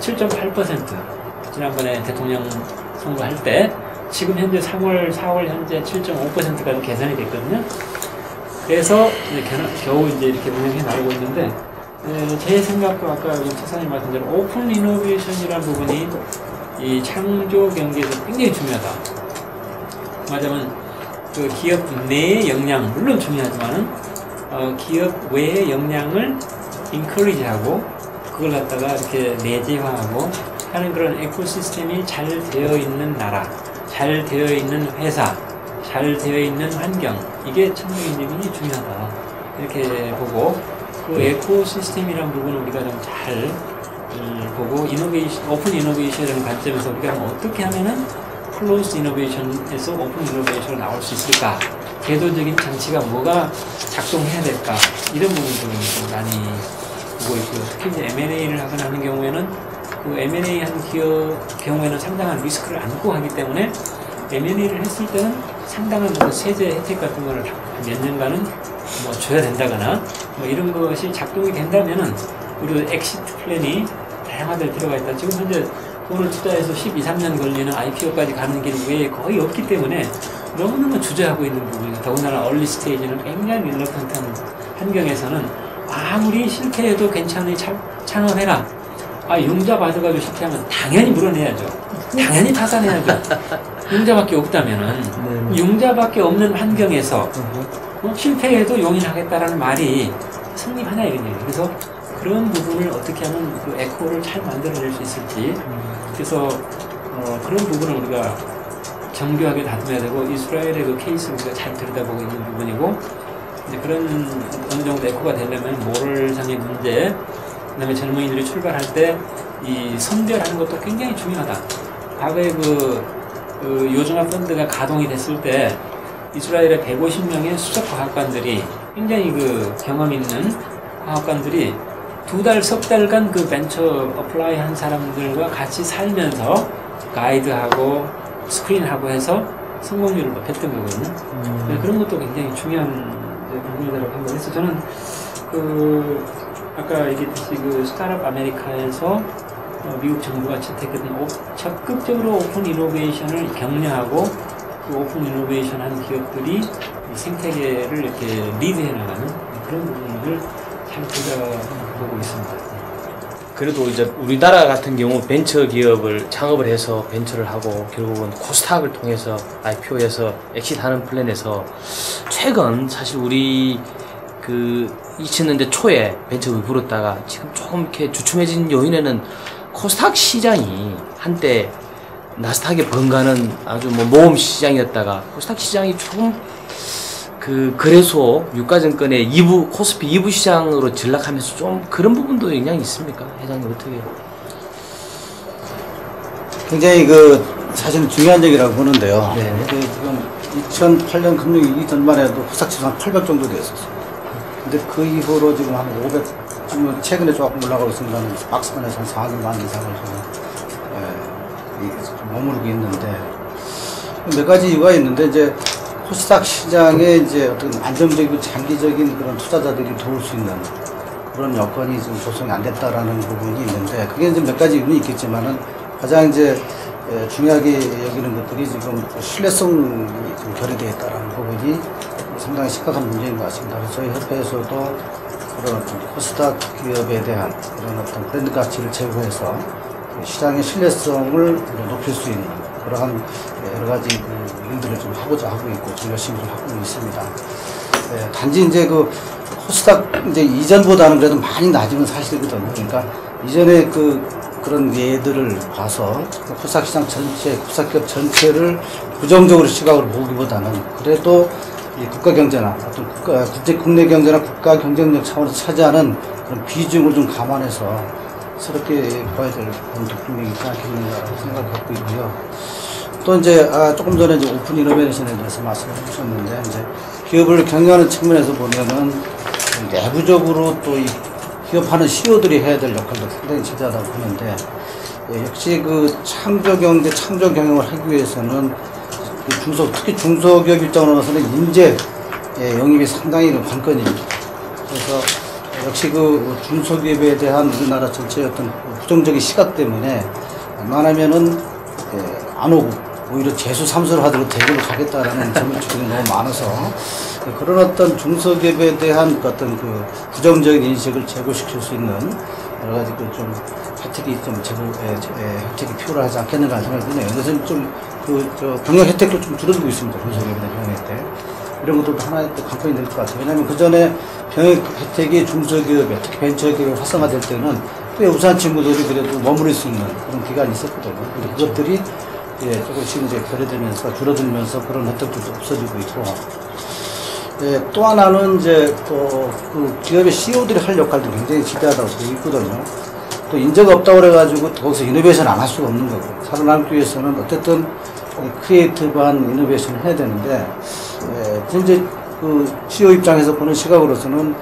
7.8% 지난번에 대통령 선거할 때 지금 현재 3월, 4월 현재 7.5%까지 개선이 됐거든요. 그래서 이제 겨우 이제 이렇게 운영해 나가고 있는데 제 생각도 아까 차사님 말씀대로 오픈 이노베이션이라는 부분이 이 창조 경제에서 굉장히 중요하다. 맞으면 그 기업 내의 역량 물론 중요하지만은 기업 외의 역량을 인커리지하고 그걸 갖다가 이렇게 내재화하고 하는 그런 에코시스템이 잘 되어 있는 나라, 잘 되어 있는 회사, 잘 되어 있는 환경 이게 창조 경제가 중요하다 이렇게 보고 그 에코시스템이라는 부분을 우리가 좀 잘 보고 이노베이션, 오픈 이노베이션이라는 관점에서 우리가 어떻게 하면은 클로즈 이노베이션에서 오픈 이노베이션으로 나올 수 있을까? 제도적인 장치가 뭐가 작동해야 될까? 이런 부분들을 좀 많이 보고 있고요. 특히 이제 M&A를 하거나 하는 경우에는 그 M&A 한 기업 경우에는 상당한 리스크를 안고 하기 때문에 M&A를 했을 때는 상당한 뭐 세제 혜택 같은 거를 몇 년간은 뭐 줘야 된다거나 뭐 이런 것이 작동이 된다면은 우리 엑시트 플랜이 다양화될 필요가 있다. 지금 현재 돈을 투자해서 12, 13년 걸리는 IPO까지 가는 게 거의 없기 때문에 너무너무 주저하고 있는 부분이고 더군다나 얼리 스테이지는 굉장히 릴러턴트한 환경에서는 아무리 실패해도 괜찮으니 창업해라. 융자 받아가지고 실패하면 당연히 물어내야죠. 당연히 파산해야죠. 융자밖에 없다면은 융자밖에 없는 환경에서 실패해도 용인하겠다라는 말이 성립하냐 이런 얘기예요. 그래서 그런 부분을 어떻게 하면 그 에코를 잘 만들어낼 수 있을지 그래서 그런 부분을 우리가 정교하게 다듬어야 되고 이스라엘의 그 케이스를 우리가 잘 들여다보고 있는 부분이고 이제 그런 어느 정도 에코가 되려면 모럴상의 문제 그다음에 젊은이들이 출발할 때 이 선별하는 것도 굉장히 중요하다. 과거에 그 요정아 펀드가 가동이 됐을 때 이스라엘의 150명의 수석 과학관들이 굉장히 그 경험 있는 과학관들이 2달, 석 달간 그 벤처 어플라이 한 사람들과 같이 살면서 가이드하고 스크린하고 해서 성공률을 높였던 거거든요. 그런 것도 굉장히 중요한 부분이라고 생각해서 저는 그 아까 얘기했듯이 그 스타트업 아메리카에서 미국 정부가 채택했던 적극적으로 오픈 이노베이션을 격려하고 그 오픈 이노베이션 한 기업들이 이 생태계를 이렇게 리드해 나가는 그런 부분을 잘 들여다보고 있습니다. 그래도 이제 우리나라 같은 경우 벤처 기업을 창업을 해서 벤처를 하고 결국은 코스닥을 통해서 IPO에서 엑시트하는 플랜에서 최근 사실 우리 그 2000년대 초에 벤처를 불었다가 지금 조금 이렇게 주춤해진 요인에는 코스닥 시장이 한때 나스닥에 번가는 아주 뭐 모험 시장이었다가 코스닥 시장이 조금 그 거래소 유가증권의 2부 코스피 2부 시장으로 전락하면서 좀 그런 부분도 영향이 있습니까? 회장님 어떻게 해요? 굉장히 그 사실은 중요한 얘기라고 보는데요. 네. 지금 2008년 금융위기 이전만 해도 코스닥 지수 한 800 정도 됐었어요. 근데 그 이후로 지금 한 500, 지금 최근에 조금 올라가고 있습니다. 박스권에서 한 400만 이상을 좀 머무르고 있는데 몇 가지 이유가 있는데 이제 코스닥 시장에 이제 어떤 안정적이고 장기적인 그런 투자자들이 도울 수 있는 그런 여건이 좀 조성이 안 됐다라는 부분이 있는데 그게 이제 몇 가지 이유는 있겠지만은 가장 이제 중요하게 여기는 것들이 지금 신뢰성이 좀 결여되어 있다라는 부분이 상당히 심각한 문제인 것 같습니다. 그래서 저희 협회에서도 그런 코스닥 기업에 대한 그런 어떤 브랜드 가치를 제고해서 시장의 신뢰성을 높일 수 있는 그러한 여러 가지 일들을 좀 하고자 하고 있고 좀 열심히 좀 하고 있습니다. 단지 이제 그 코스닥 이제 이전보다는 그래도 많이 낮은 건 사실이거든요. 그러니까 이전에 그런 예들을 봐서 코스닥 시장 전체, 코스닥 기업 전체를 부정적으로 시각으로 보기보다는 그래도 이 국가 경제나 어떤 국내 경제나 국가 경쟁력 차원에서 차지하는 그런 비중을 좀 감안해서 새롭게 봐야 될 그런 부분이 있지 않겠는가라고 생각을 갖고 있고요. 또 이제 조금 전에 이제 오픈 이노베이션에 대해서 말씀을 해주셨는데 이제 기업을 경영하는 측면에서 보면은 내부적으로 또 이 기업하는 CEO들이 해야 될 역할도 상당히 중요하다고 보는데 역시 그 창조 경제, 창조 경영을 하기 위해서는 특히 중소기업 입장으로서는 인재 영입이 상당히 관건입니다. 그래서 역시 그 중소기업에 대한 우리나라 전체의 어떤 부정적인 시각 때문에 웬만하면은 안 오고 오히려 재수 삼수를 하도록 대구를 가겠다라는 전문직들이 너무 많아서 그런 어떤 중소기업에 대한 어떤 그 부정적인 인식을 제고시킬 수 있는 여러 가지 그 좀 혜택이 좀 혜택이 필요하지 않겠는가 생각이 드네요. 그래서 좀 병역 혜택도 좀 줄어들고 있습니다. 중소기업에 대한 병역 혜택. 이런 것도 하나의 또 관건이 될 것 같아요. 왜냐하면 그 전에 병역 혜택이 중소기업에 특히 벤처기업에 활성화될 때는 꽤 우수한 친구들이 그래도 머무를 수 있는 그런 기간이 있었거든요. 근데 그것들이 조금씩 이제 결여되면서 줄어들면서 그런 혜택도 없어지고 있고 또 하나는 이제 또 그 기업의 CEO들이 할 역할도 굉장히 지대하다고 되어 있거든요. 또 인재가 없다고 그래가지고 거기서 이노베이션 안 할 수가 없는 거고, 살아남기 위해서는 어쨌든 크리에이티브한 이노베이션을 해야 되는데, 이제 그 CEO 입장에서 보는 시각으로서는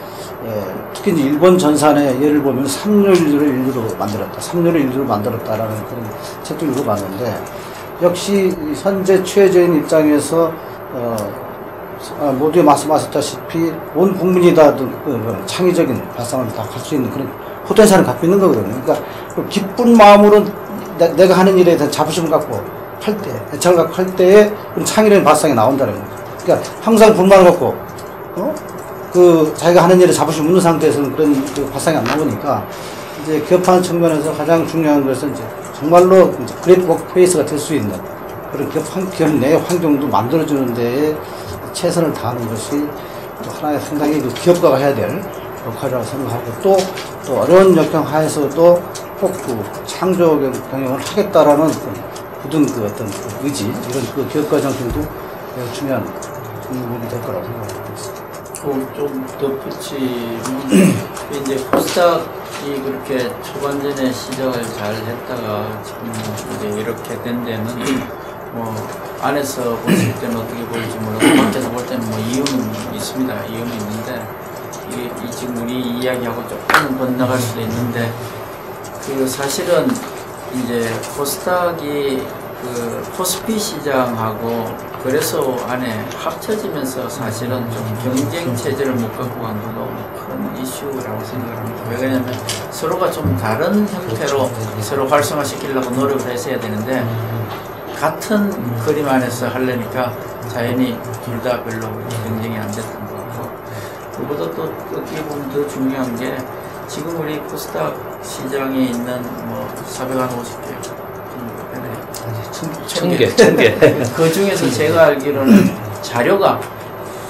특히 이제 일본 전산의 예를 보면 삼류를 인류로 만들었다, 삼류를 인류로 만들었다라는 그런 책도 읽어봤는데, 역시 현재 취해진 입장에서 모두에 말씀하셨다시피 온 국민이 다 창의적인 발상을 다 할 수 있는 그런 포텐셜을 갖고 있는 거거든요. 그러니까 기쁜 마음으로 내가 하는 일에 대한 자부심을 갖고 할 때, 애착을 갖고 할 때에 그런 창의적인 발상이 나온다는 거죠. 그러니까 항상 불만을 갖고 그 자기가 하는 일에 자부심 없는 상태에서는 그런 그 발상이 안 나오니까 이제 기업하는 측면에서 가장 중요한 것은 이제 정말로 이제 그레이트 워크페이스가 될 수 있는 그런 기업 내 환경도 만들어주는 데에 최선을 다하는 것이 또 하나의 상당히 그 기업가가 해야 될 역할이라고 생각하고, 또 어려운 역경 하에서도 꼭 그 창조 경영을 하겠다라는 굳은 그 어떤 그 의지, 이런 그 기업가 정신도 매우 중요한 부분이 될 거라고 생각하고 있습니다. 좀 덧붙이면 이제 코스닥이 그렇게 초반전에 시작을 잘 했다가 지금 이제 이렇게 된 데는 뭐 안에서 보실 때는 어떻게 보일지 몰라도 밖에서 볼 때는 뭐 이유는 있습니다. 이유는 있는데 이 지금 우리 이야기하고 조금 건너갈 수도 있는데, 그 사실은 이제 코스닥이 그 코스피 시장하고 거래소 안에 합쳐지면서 사실은 좀 경쟁 체제를 못 갖고 간 건 너무 큰 이슈라고 생각합니다. 왜 그러냐면 서로가 좀 다른 형태로 서로 활성화시키려고 노력을 했어야 되는데, 같은 그림 안에서 하려니까 자연히 둘 다 별로 경쟁이 안 됐던 것 같고, 그보다 또 어떻게 보면 더 중요한 게 지금 우리 코스닥 시장에 있는 뭐 450개 1000개. 그 중에서 제가 알기로는 자료가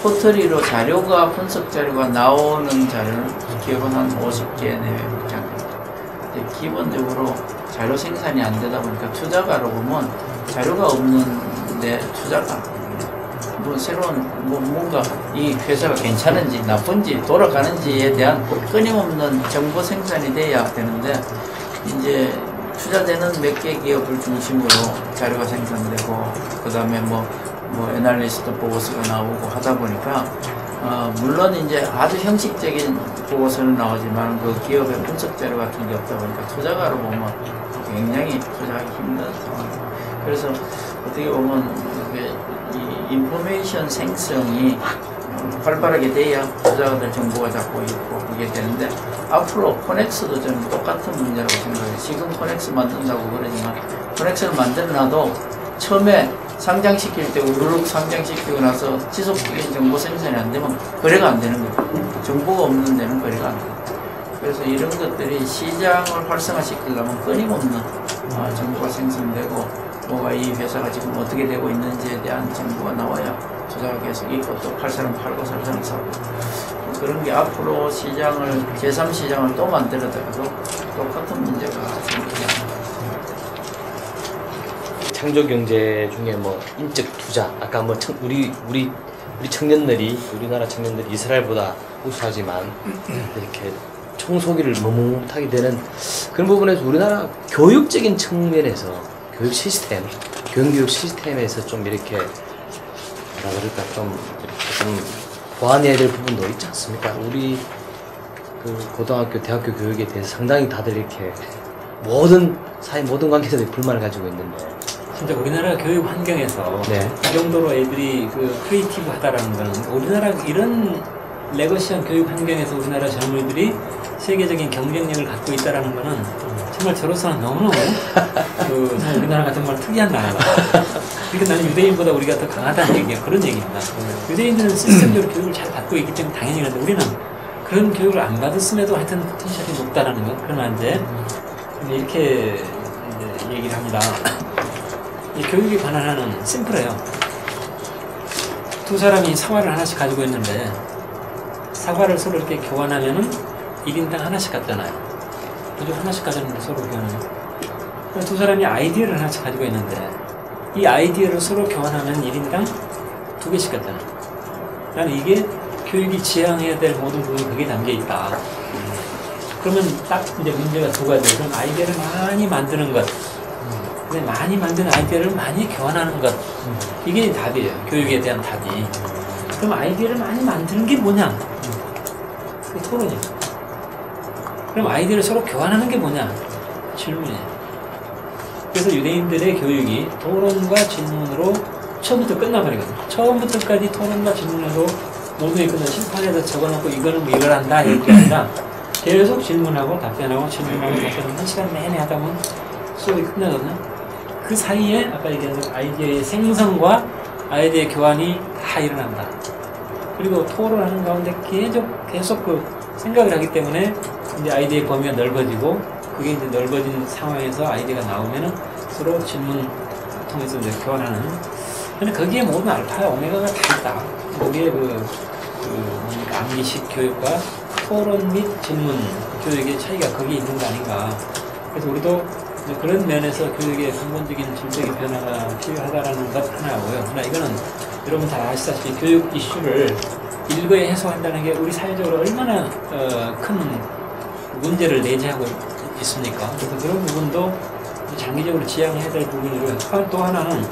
포털리로 자료가 분석 자료가 나오는 자료는 기본 한 50개 내외밖에 안 됩니다. 기본적으로 자료 생산이 안 되다 보니까 투자가로 보면 자료가 없는데 투자가 뭐 새로운 뭔가 이 회사가 괜찮은지 나쁜지 돌아가는지에 대한 끊임없는 정보 생산이 돼야 되는데, 이제 투자되는 몇 개 기업을 중심으로 자료가 생산되고 그 다음에 뭐 애널리스트 보고서가 나오고 하다 보니까 물론 이제 아주 형식적인 보고서는 나오지만 그 기업의 분석 자료 같은 게 없다 보니까 투자가로 보면 굉장히 투자하기 힘든 상황입니다. 그래서 어떻게 보면 이 인포메이션 생성이 활발하게 돼야 투자자들 정보가 잡고 있고 그게 되는데, 앞으로 코넥스도 저는 똑같은 문제라고 생각해요. 지금 코넥스 만든다고 그러지만 코넥스를 만들어놔도 처음에 상장시킬 때 우르륵 상장시키고 나서 지속적인 정보 생산이 안 되면 거래가 안 되는 거예요. 정보가 없는 데는 거래가 안 돼요. 그래서 이런 것들이 시장을 활성화시키려면 끊임없는 정보가 생성되고 뭐가 이 회사가 지금 어떻게 되고 있는지에 대한 정보가 나와야 투자가 계속 있고 또 팔 사람 팔고 살 사람 사고, 그런 게 앞으로 시장을 제3시장을 또 만들어더라도 똑같은 문제가 생기지 않을까. 창조 경제 중에 뭐 인적 투자, 아까 뭐 우리 청년들이, 우리나라 청년들이 이스라엘보다 우수하지만 이렇게 청소기를 못하게 되는 그런 부분에서 우리나라 교육적인 측면에서 교육 시스템에서 좀 이렇게 뭐라 그럴까 좀 보완해야 될 부분도 있지 않습니까? 우리 그 고등학교, 대학교 교육에 대해서 상당히 다들 이렇게 모든 관계자들이 불만을 가지고 있는데, 진짜 우리나라 교육 환경에서 이 정도로 애들이 그 크리에이티브하다라는 거는, 우리나라 이런 레거시한 교육 환경에서 우리나라 젊은이들이 세계적인 경쟁력을 갖고 있다라는 거는 정말 저로서는 너무너무 우리나라가 정말 특이한 나라다. 그러니까 나는 유대인보다 우리가 더 강하다는 얘기야. 그런 얘기입니다. 유대인들은 시스템적으로 교육을 잘 받고 있기 때문에 당연히 그런데 우리는 그런 교육을 안 받았음에도 하여튼 포텐셜이 높다라는 거. 그러나 이제 이렇게 이제 얘기를 합니다. 이 교육의 바나나는 심플해요. 두 사람이 사과를 하나씩 가지고 있는데 사과를 서로 이렇게 교환하면은 1인당 하나씩 갖잖아요. 그죠? 하나씩 가졌는데 서로 교환하면. 두 사람이 아이디어를 하나씩 가지고 있는데 이 아이디어를 서로 교환하면 1인당 2개씩 갖잖아요. 나는 이게 교육이 지향해야 될 모든 부분이 그게 담겨 있다. 그러면 딱 이제 문제가 두 가지. 그럼 아이디어를 많이 만드는 것. 근데 많이 만드는 아이디어를 많이 교환하는 것. 이게 답이에요. 교육에 대한 답이. 그럼 아이디어를 많이 만드는 게 뭐냐? 그게 토론이에요. 그럼 아이디어를 서로 교환하는 게 뭐냐? 질문이에요. 그래서 유대인들의 교육이 토론과 질문으로 처음부터 끝나버리거든요. 처음부터까지 토론과 질문으로 모두의 끝나 심판에서 적어놓고 이거는 뭐 이걸 한다 이렇게 아니라 계속 질문하고 답변하고 질문하고 답변하고 1시간 내내 하다 보면 수업이 끝나거든요. 그 사이에 아까 얘기한 아이디어의 생성과 아이디어의 교환이 다 일어난다. 그리고 토론하는 가운데 계속 그 생각을 하기 때문에 이제 아이디어의 범위가 넓어지고 그게 이제 넓어진 상황에서 아이디어가 나오면은 서로 질문 통해서 이제 교환하는. 근데 거기에 모든 알파와 오메가가 다 있다. 거기에 뭡니까 암기식 교육과 토론 및 질문 교육의 차이가 거기에 있는 거 아닌가. 그래서 우리도 이제 그런 면에서 교육의 근본적인 질적인 변화가 필요하다라는 것 하나고요. 그러나 이거는 여러분 다 아시다시피 교육 이슈를 일거에 해소한다는 게 우리 사회적으로 얼마나 큰 문제를 내재하고 있습니까? 그래서 그런 부분도 장기적으로 지향해야 될 부분이고요. 또 하나는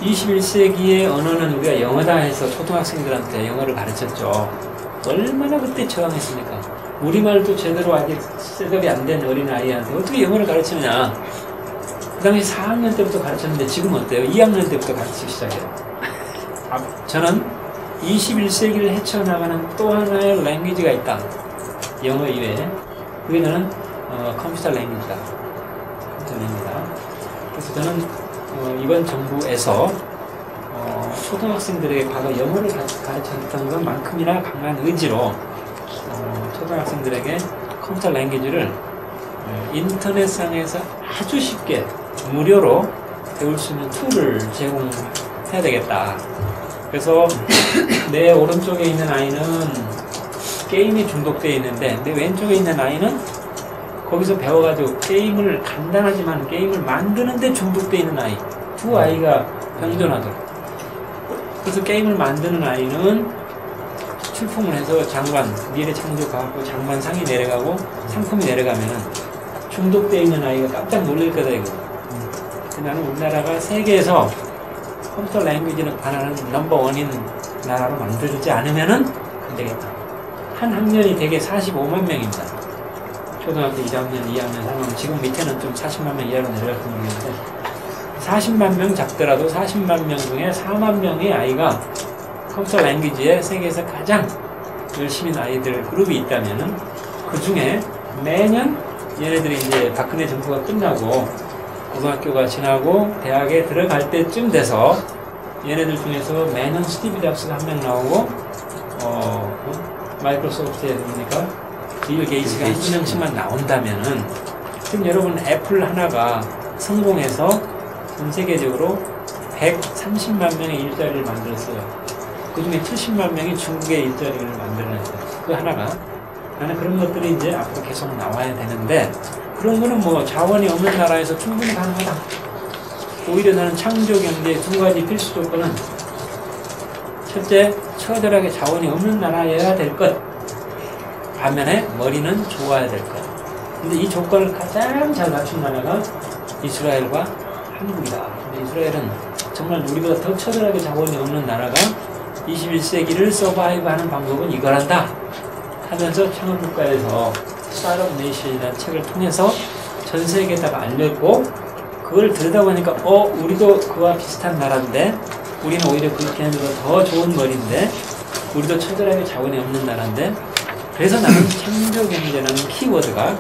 21세기의 언어는 우리가 영어다 해서 초등학생들한테 영어를 가르쳤죠. 얼마나 그때 저항했습니까? 우리말도 제대로 아직 셋업이 안 된 어린아이한테 어떻게 영어를 가르치느냐. 그 당시 4학년 때부터 가르쳤는데 지금 어때요? 2학년 때부터 가르치기 시작해요. 저는 21세기를 헤쳐나가는 또 하나의 랭귀지가 있다. 영어 이외에. 그게 저는 컴퓨터 랭귀지다. 컴퓨터 랭귀지다. 그래서 저는 이번 정부에서 초등학생들에게 과거 영어를 가르쳤던 것만큼이나 강한 의지로 초등학생들에게 컴퓨터 랭귀지를 인터넷상에서 아주 쉽게 무료로 배울 수 있는 툴을 제공해야 되겠다. 그래서 내 오른쪽에 있는 아이는 게임에 중독되어 있는데 내 왼쪽에 있는 아이는 거기서 배워가지고 게임을 간단하지만 게임을 만드는데 중독되어 있는 아이 두 아이가 병존하도록. 그래서 게임을 만드는 아이는 출품을 해서 장관, 미래창조과학부 장관상이 내려가고 상품이 내려가면은 중독되어 있는 아이가 깜짝 놀랄 거다 이거. 나는 우리나라가 세계에서 컴퓨터 랭귀지는 반하는 넘버원인 나라로 만들지 않으면은 안 되겠다. 한 학년이 대개 45만 명입니다. 초등학교 1학년, 2학년, 3학년, 지금 밑에는 좀 40만 명 이하로 내려갈 모르겠는데 40만 명 잡더라도 40만 명 중에 4만 명의 아이가 컴퓨터 랭귀지에 세계에서 가장 열심히 아이들 그룹이 있다면은 그 중에 매년 얘네들이 이제 박근혜 정부가 끝나고 고등학교가 지나고 대학에 들어갈 때쯤 돼서 얘네들 중에서 매년 스티브 잡스가 한 명 나오고 마이크로소프트에 보니까 빌 게이츠가 한 명씩만 나온다면은 지금 여러분 애플 하나가 성공해서 전 세계적으로 130만 명의 일자리를 만들었어요. 그 중에 70만 명이 중국의 일자리를 만들어냈어요. 그 하나가. 나는 그런 것들이 이제 앞으로 계속 나와야 되는데 그런 거는 뭐 자원이 없는 나라에서 충분히 가능하다. 오히려 나는 창조 경제의 두 가지 필수 조건은 첫째, 처절하게 자원이 없는 나라여야 될 것. 반면에 머리는 좋아야 될 것. 근데 이 조건을 가장 잘 갖춘 나라가 이스라엘과 한국이다. 근데 이스라엘은 정말 우리보다 더 처절하게 자원이 없는 나라가 21세기를 서바이브하는 방법은 이거란다 하면서 창업국가에서 스타트업 네이션이라는 책을 통해서 전 세계에다가 알렸고 그걸 들여다보니까 우리도 그와 비슷한 나라인데 우리는 오히려 그렇게 하는 것보다 더 좋은 머리인데 우리도 처절하게 자원이 없는 나라인데 그래서 나는 창조경제라는 키워드가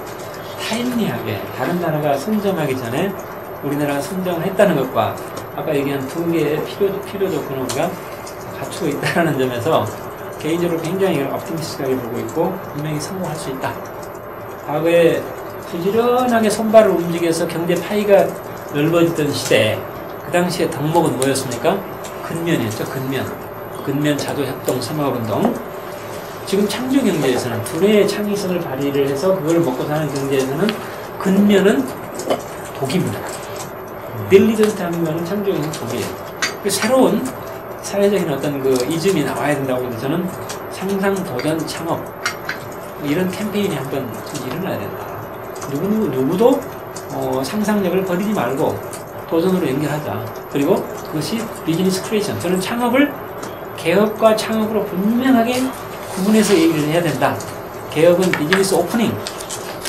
타임리하게 다른 나라가 선점하기 전에 우리나라가 선정을 했다는 것과 아까 얘기한 두 개의 필요 조건을 우리가 갖추고 있다는 점에서 개인적으로 굉장히 optimistic하게 보고 있고 분명히 성공할 수 있다. 과거에 부지런하게 손발을 움직여서 경제 파이가 넓어지던 시대에 그 당시에 덕목은 뭐였습니까? 근면이었죠. 근면 자조협동 새마을운동. 지금 창조경제에서는 두뇌의 창의성을 발휘를 해서 그걸 먹고 사는 경제에서는 근면은 독입니다. 딜리전트 하는 거는 창조경제 독이에요. 새로운 사회적인 어떤 그 이즘이 나와야 된다고 해서 저는 상상, 도전, 창업 이런 캠페인이 한번 좀 일어나야 된다. 누구도 상상력을 버리지 말고 도전으로 연결하자. 그리고 그것이 비즈니스 크리에이션. 저는 창업을 개업과 창업으로 분명하게 구분해서 얘기를 해야 된다. 개업은 비즈니스 오프닝.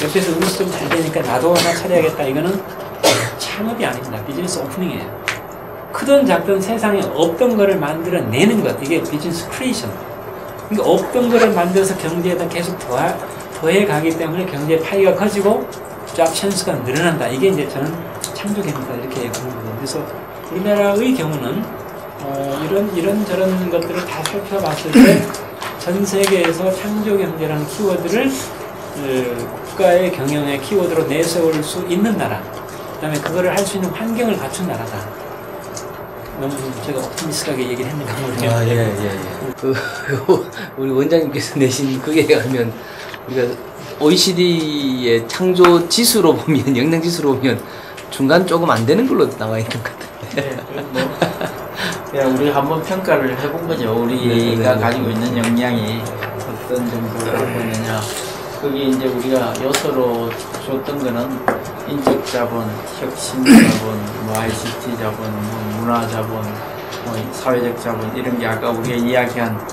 옆에서 음식 좀 잘 되니까 나도 하나 차려야겠다. 이거는 창업이 아닙니다. 비즈니스 오프닝이에요. 크든 작든 세상에 없던 거를 만들어내는 것. 이게 비즈니스 크리에이션. 그러니까 없던 거를 만들어서 경제에다 계속 더해 가기 때문에 경제 파이가 커지고 잡 찬스가 늘어난다. 이게 이제 저는 창조개입니다. 이렇게 보는 거예요. 그래서 우리나라의 경우는 이런 것들을 다 살펴봤을 때 전 세계에서 창조경제라는 키워드를 국가의 경영의 키워드로 내세울 수 있는 나라, 그 다음에 그거를 할 수 있는 환경을 갖춘 나라다. 너무 제가 옵티미스트하게 얘기를 했는가 모르겠네요. 아, 예. 우리 원장님께서 내신 그게 하면 우리가 OECD의 창조 지수로 보면, 역량 지수로 보면 중간 조금 안 되는 걸로 나와 있는 것 같은데. 네, 그냥 우리가 한번 평가를 해본 거죠. 우리가 가지고 있는 역량이 어떤 정도로 하고 있느냐. 거기 이제 우리가 요소로 줬던 거는 인적 자본, 혁신 자본, 뭐 ICT 자본, 뭐 문화 자본, 뭐 사회적 자본 이런 게 아까 우리가 이야기한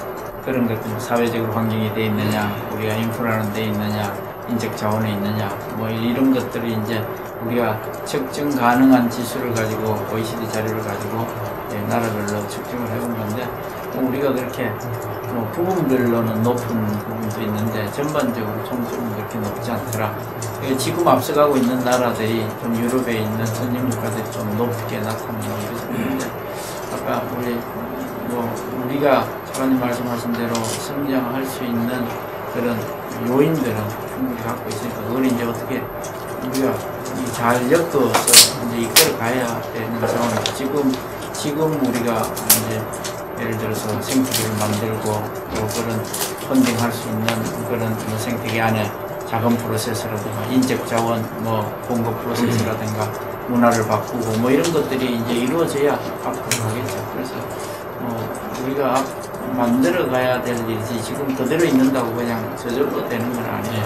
그런 것들, 사회적으로 환경이 돼 있느냐, 우리가 인프라는 돼 있느냐, 인적 자원에 있느냐, 뭐 이런 것들이 이제 우리가 측정 가능한 지수를 가지고 OECD 자료를 가지고 나라별로 측정을 해본 건데, 우리가 그렇게 뭐 부분별로는 높은 부분도 있는데 전반적으로 총수는 그렇게 높지 않더라. 지금 앞서가고 있는 나라들이 좀 유럽에 있는 선진 국가들이 좀 높게 나타나는 것이 있는데, 아까 우리가 작가님 말씀하신 대로 성장할 수 있는 그런 요인들은 충분히 갖고 있으니까 그걸 이제 어떻게 우리가 잘 엮어서 이제 이끌어 가야 되는 상황. 지금 우리가 이제 예를 들어서 생태계를 만들고 또 그런 펀딩할 수 있는 그런 뭐 생태계 안에 자금 프로세스라든가 인적 자원 뭐 공급 프로세스라든가 문화를 바꾸고 뭐 이런 것들이 이제 이루어져야 앞으로 가겠죠. 그래서 우리가 만들어 가야 될 일이지 지금 그대로 있는다고 그냥 저절로 되는 건 아니에요.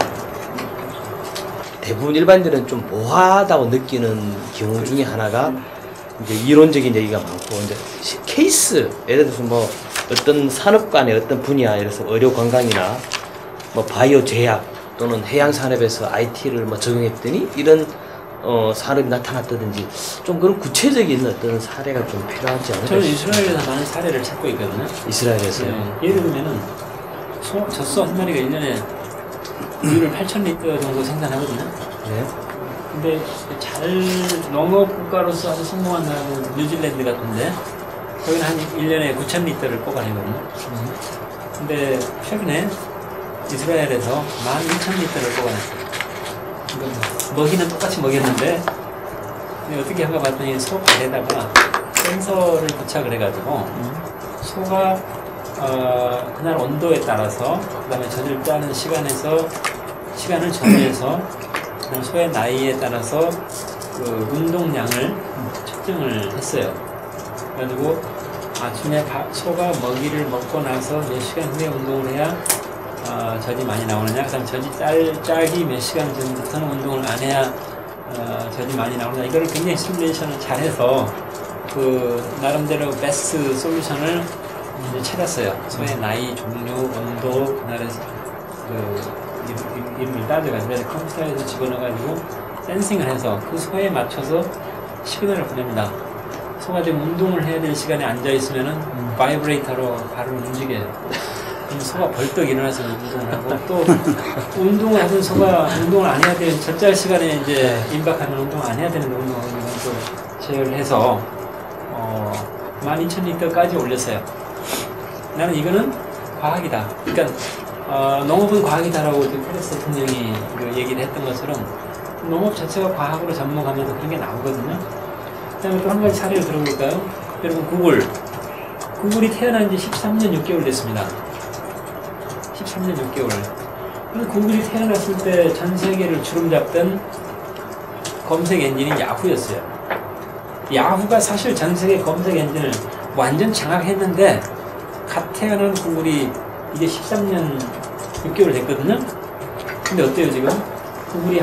대부분 일반인들은 좀 모호하다고 느끼는 경우 중에 하나가 이제 이론적인 얘기가 많고, 이제 케이스, 예를 들어서 뭐 어떤 산업 간의 어떤 분야, 예를 들어서 의료 관광이나 뭐 바이오 제약 또는 해양 산업에서 IT를 뭐 적용했더니 이런 산업이 나타났다든지 좀 그런 구체적인 어떤 사례가 좀 필요하지 않을까? 저는 이스라엘에서 많은 사례를 찾고 있거든요. 이스라엘에서요? 네. 예를 들면은 젖소 한 마리가 1년에 우유를 8,000리터 정도 생산하거든요. 네. 근데 농업 국가로서 아주 성공한 나라는 뉴질랜드 같은데 거기는 한 1년에 9,000리터를 뽑아내거든요. 근데 최근에 이스라엘에서 12,000리터를 뽑아냈어요. 먹이는 똑같이 먹였는데 어떻게 한가 봤더니 소 발에다가 센서를 부착을 해가지고 소가 그날 온도에 따라서 그 다음에 젖을 짜는 시간을 정해서 소의 나이에 따라서 그 운동량을 측정을 했어요. 그래가지고 아침에 소가 먹이를 먹고 나서 몇 시간 후에 운동을 해야 젖이 많이 나오느냐, 그 다음 젖이 짜기 몇 시간 전부터는 운동을 안 해야 젖이 많이 나오느냐, 이거를 굉장히 시뮬레이션을 잘해서 그 나름대로 베스트 솔루션을 이제 찾았어요. 소의 나이, 종류, 온도, 그날의 이름을 따져가지고 그래서 컴퓨터에서 집어넣어가지고 센싱을 해서 그 소에 맞춰서 시그널을 보냅니다. 소가 지금 운동을 해야 될 시간에 앉아있으면은 바이브레이터로 발을 움직여요. 그럼 소가 벌떡 일어나서 운동을 하고, 또 운동을 하던 소가 운동을 안 해야 되는 젖잘 시간에 이제 임박하면 운동을 안 해야 되는데 운동을 또 제어를 해서 12,000리터까지 올렸어요. 나는 이거는 과학이다. 그러니까 농업은 과학이다라고 페레스 대통령이 얘기를 했던 것처럼 농업 자체가 과학으로 접목하면서 그런 게 나오거든요. 그 다음에 또 한 가지 사례를 들어볼까요? 여러분, 구글이 태어난 지 13년 6개월 됐습니다. 13년 6개월. 구글이 태어났을 때 전 세계를 주름잡던 검색 엔진이 야후였어요. 야후가 사실 전 세계 검색 엔진을 완전 장악했는데 갓 태어난 구글이 이제 13년 6개월 됐거든요. 근데 어때요 지금? 구글이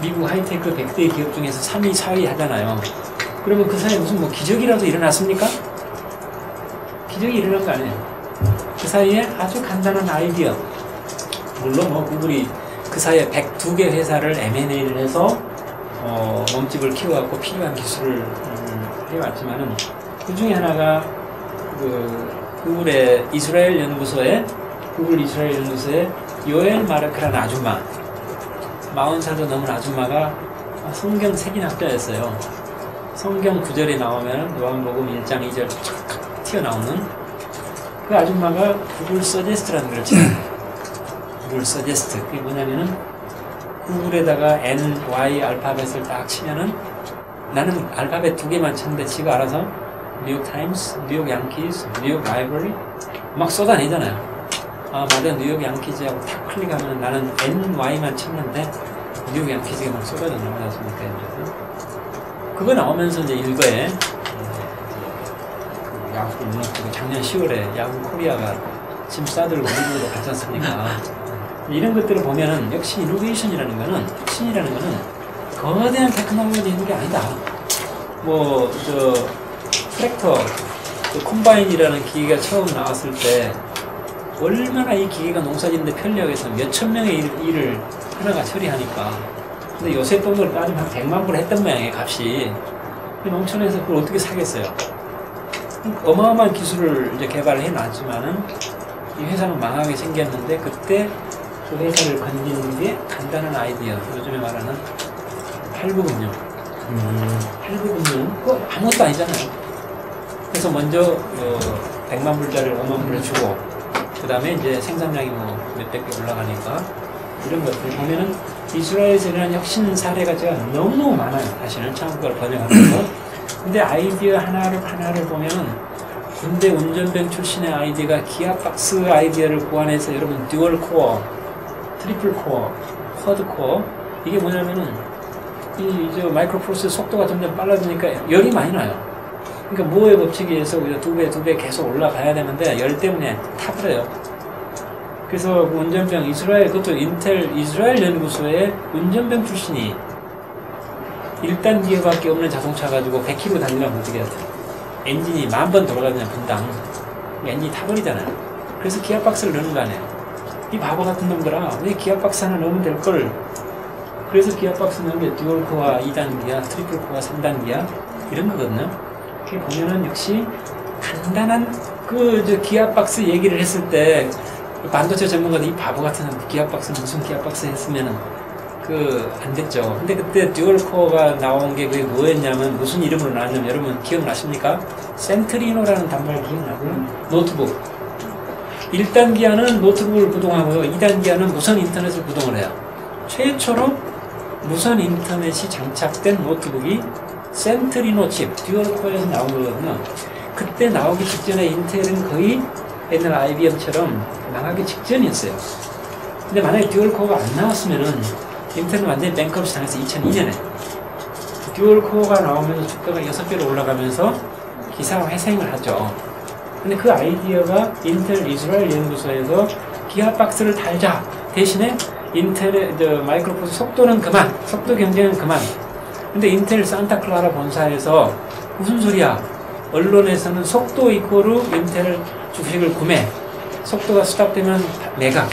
미국 하이테크 100대 기업 중에서 3위, 4위 하잖아요. 그러면 그 사이에 무슨 뭐 기적이라도 일어났습니까? 기적이 일어난 거 아니에요. 그 사이에 아주 간단한 아이디어, 물론 뭐 구글이 그 사이에 102개 회사를 M&A를 해서 몸집을 키워갖고 필요한 기술을 해왔지만은 그 중에 하나가 그 구글 이스라엘 연구소에 요엘 마르크라는 아줌마, 40살도 넘은 아줌마가 성경 색인학자였어요. 성경 구절이 나오면 요한복음 1장 2절 촥 튀어나오는 그 아줌마가 구글 서제스트라는 걸 치는 거예요. 구글 서제스트. 그게 뭐냐면은 구글에다가 N, Y 알파벳을 딱 치면은 나는 알파벳 2개만 쳤는데 지가 알아서 뉴욕 타임스, 뉴욕 양키즈, 뉴욕 라이브러리 막 쏟아내잖아요. 아 맞아, 뉴욕 양키즈하고 탁 클릭하면 나는 NY만 쳤는데 뉴욕 양키즈가 막 쏟아져 나오지 않습니까? 그거 나오면서 이제 일거에 야구 무너뜨고 작년 10월에 야구 코리아가 짐 싸들고 미국으로 갔지 않습니까? 이런 것들을 보면은 역시 이노베이션이라는 거는, 혁신이라는 거는 거대한 테크놀로지 있는 게 아니다. 뭐 트랙터, 콤바인이라는 기계가 처음 나왔을 때 얼마나 이 기계가 농사짓는데 편리하겠어. 몇천 명의 일을 하나가 처리하니까. 근데 요새 돈을 따지면 한 100만 불 했던 모양이에요, 값이. 농촌에서 그걸 어떻게 사겠어요? 어마어마한 기술을 이제 개발을 해놨지만은 이 회사는 망하게 생겼는데 그때 그 회사를 건드리는 게 간단한 아이디어, 요즘에 말하는 할부금융. 할부금융, 그거 아무것도 아니잖아요. 그래서 먼저 100만 불짜리 5만 불을 주고 그 다음에 이제 생산량이 뭐 몇백 개 올라가니까 이런 것들 보면은 이스라엘에서 일어난 혁신 사례가 제가 너무너무 많아요. 사실은 처음 걸 번역하면서. 근데 아이디어 하나를 보면은 군대 운전병 출신의 아이디어가 기아박스 아이디어를 고안해서 여러분 듀얼 코어, 트리플 코어, 쿼드 코어, 이게 뭐냐면은 저 마이크로 프로세서 속도가 점점 빨라지니까 열이 많이 나요. 그러니까 모어의 법칙에 의해서 두 배 계속 올라가야 되는데 열 때문에 타버려요. 그래서 그 운전병 이스라엘, 그것도 인텔 이스라엘 연구소의 운전병 출신이 1단 기어밖에 없는 자동차 가지고 100km 달리려면 어떻게 해야 돼? 엔진이 10,000번 돌아가면 분당 엔진이 타버리잖아요. 그래서 기아박스를 넣는 거 아니에요. 이 바보 같은 놈들아, 왜 기아박스 하나 넣으면 될걸? 그래서 기아박스 넣은 게 듀얼코어 2단 기아, 트리플 코어 3단 기아 이런 거거든요. 이렇게 보면은 역시 간단한 저 기아박스 얘기를 했을 때 반도체 전문가들 이 바보 같은 기아박스는 무슨 기아박스 했으면은 안 됐죠. 근데 그때 듀얼 코어가 나온 게 그게 뭐였냐면 무슨 이름으로 나왔냐면 여러분 기억나십니까? 센트리노라는 단말 기억나고요? 노트북. 1단 기아는 노트북을 구동하고요. 2단 기아는 무선 인터넷을 구동을 해요. 최초로 무선 인터넷이 장착된 노트북이 센트리노 칩, 듀얼 코어에서 나온 거거든요. 그때 나오기 직전에 인텔은 거의 옛날 IBM처럼 망하기 직전이었어요. 근데 만약에 듀얼 코어가 안 나왔으면은 인텔은 완전히 뱅크럽시 당해서 2002년에 듀얼 코어가 나오면서 주가가 6배로 올라가면서 기사 회생을 하죠. 근데 그 아이디어가 인텔 이스라엘 연구소에서 기아박스를 달자 대신에 인텔의 마이크로프로세서 속도는 그만, 속도 경쟁은 그만. 근데 인텔 산타클라라 본사에서 무슨 소리야? 언론에서는 속도 이코르 인텔 주식을 구매, 속도가 스탑되면 매각.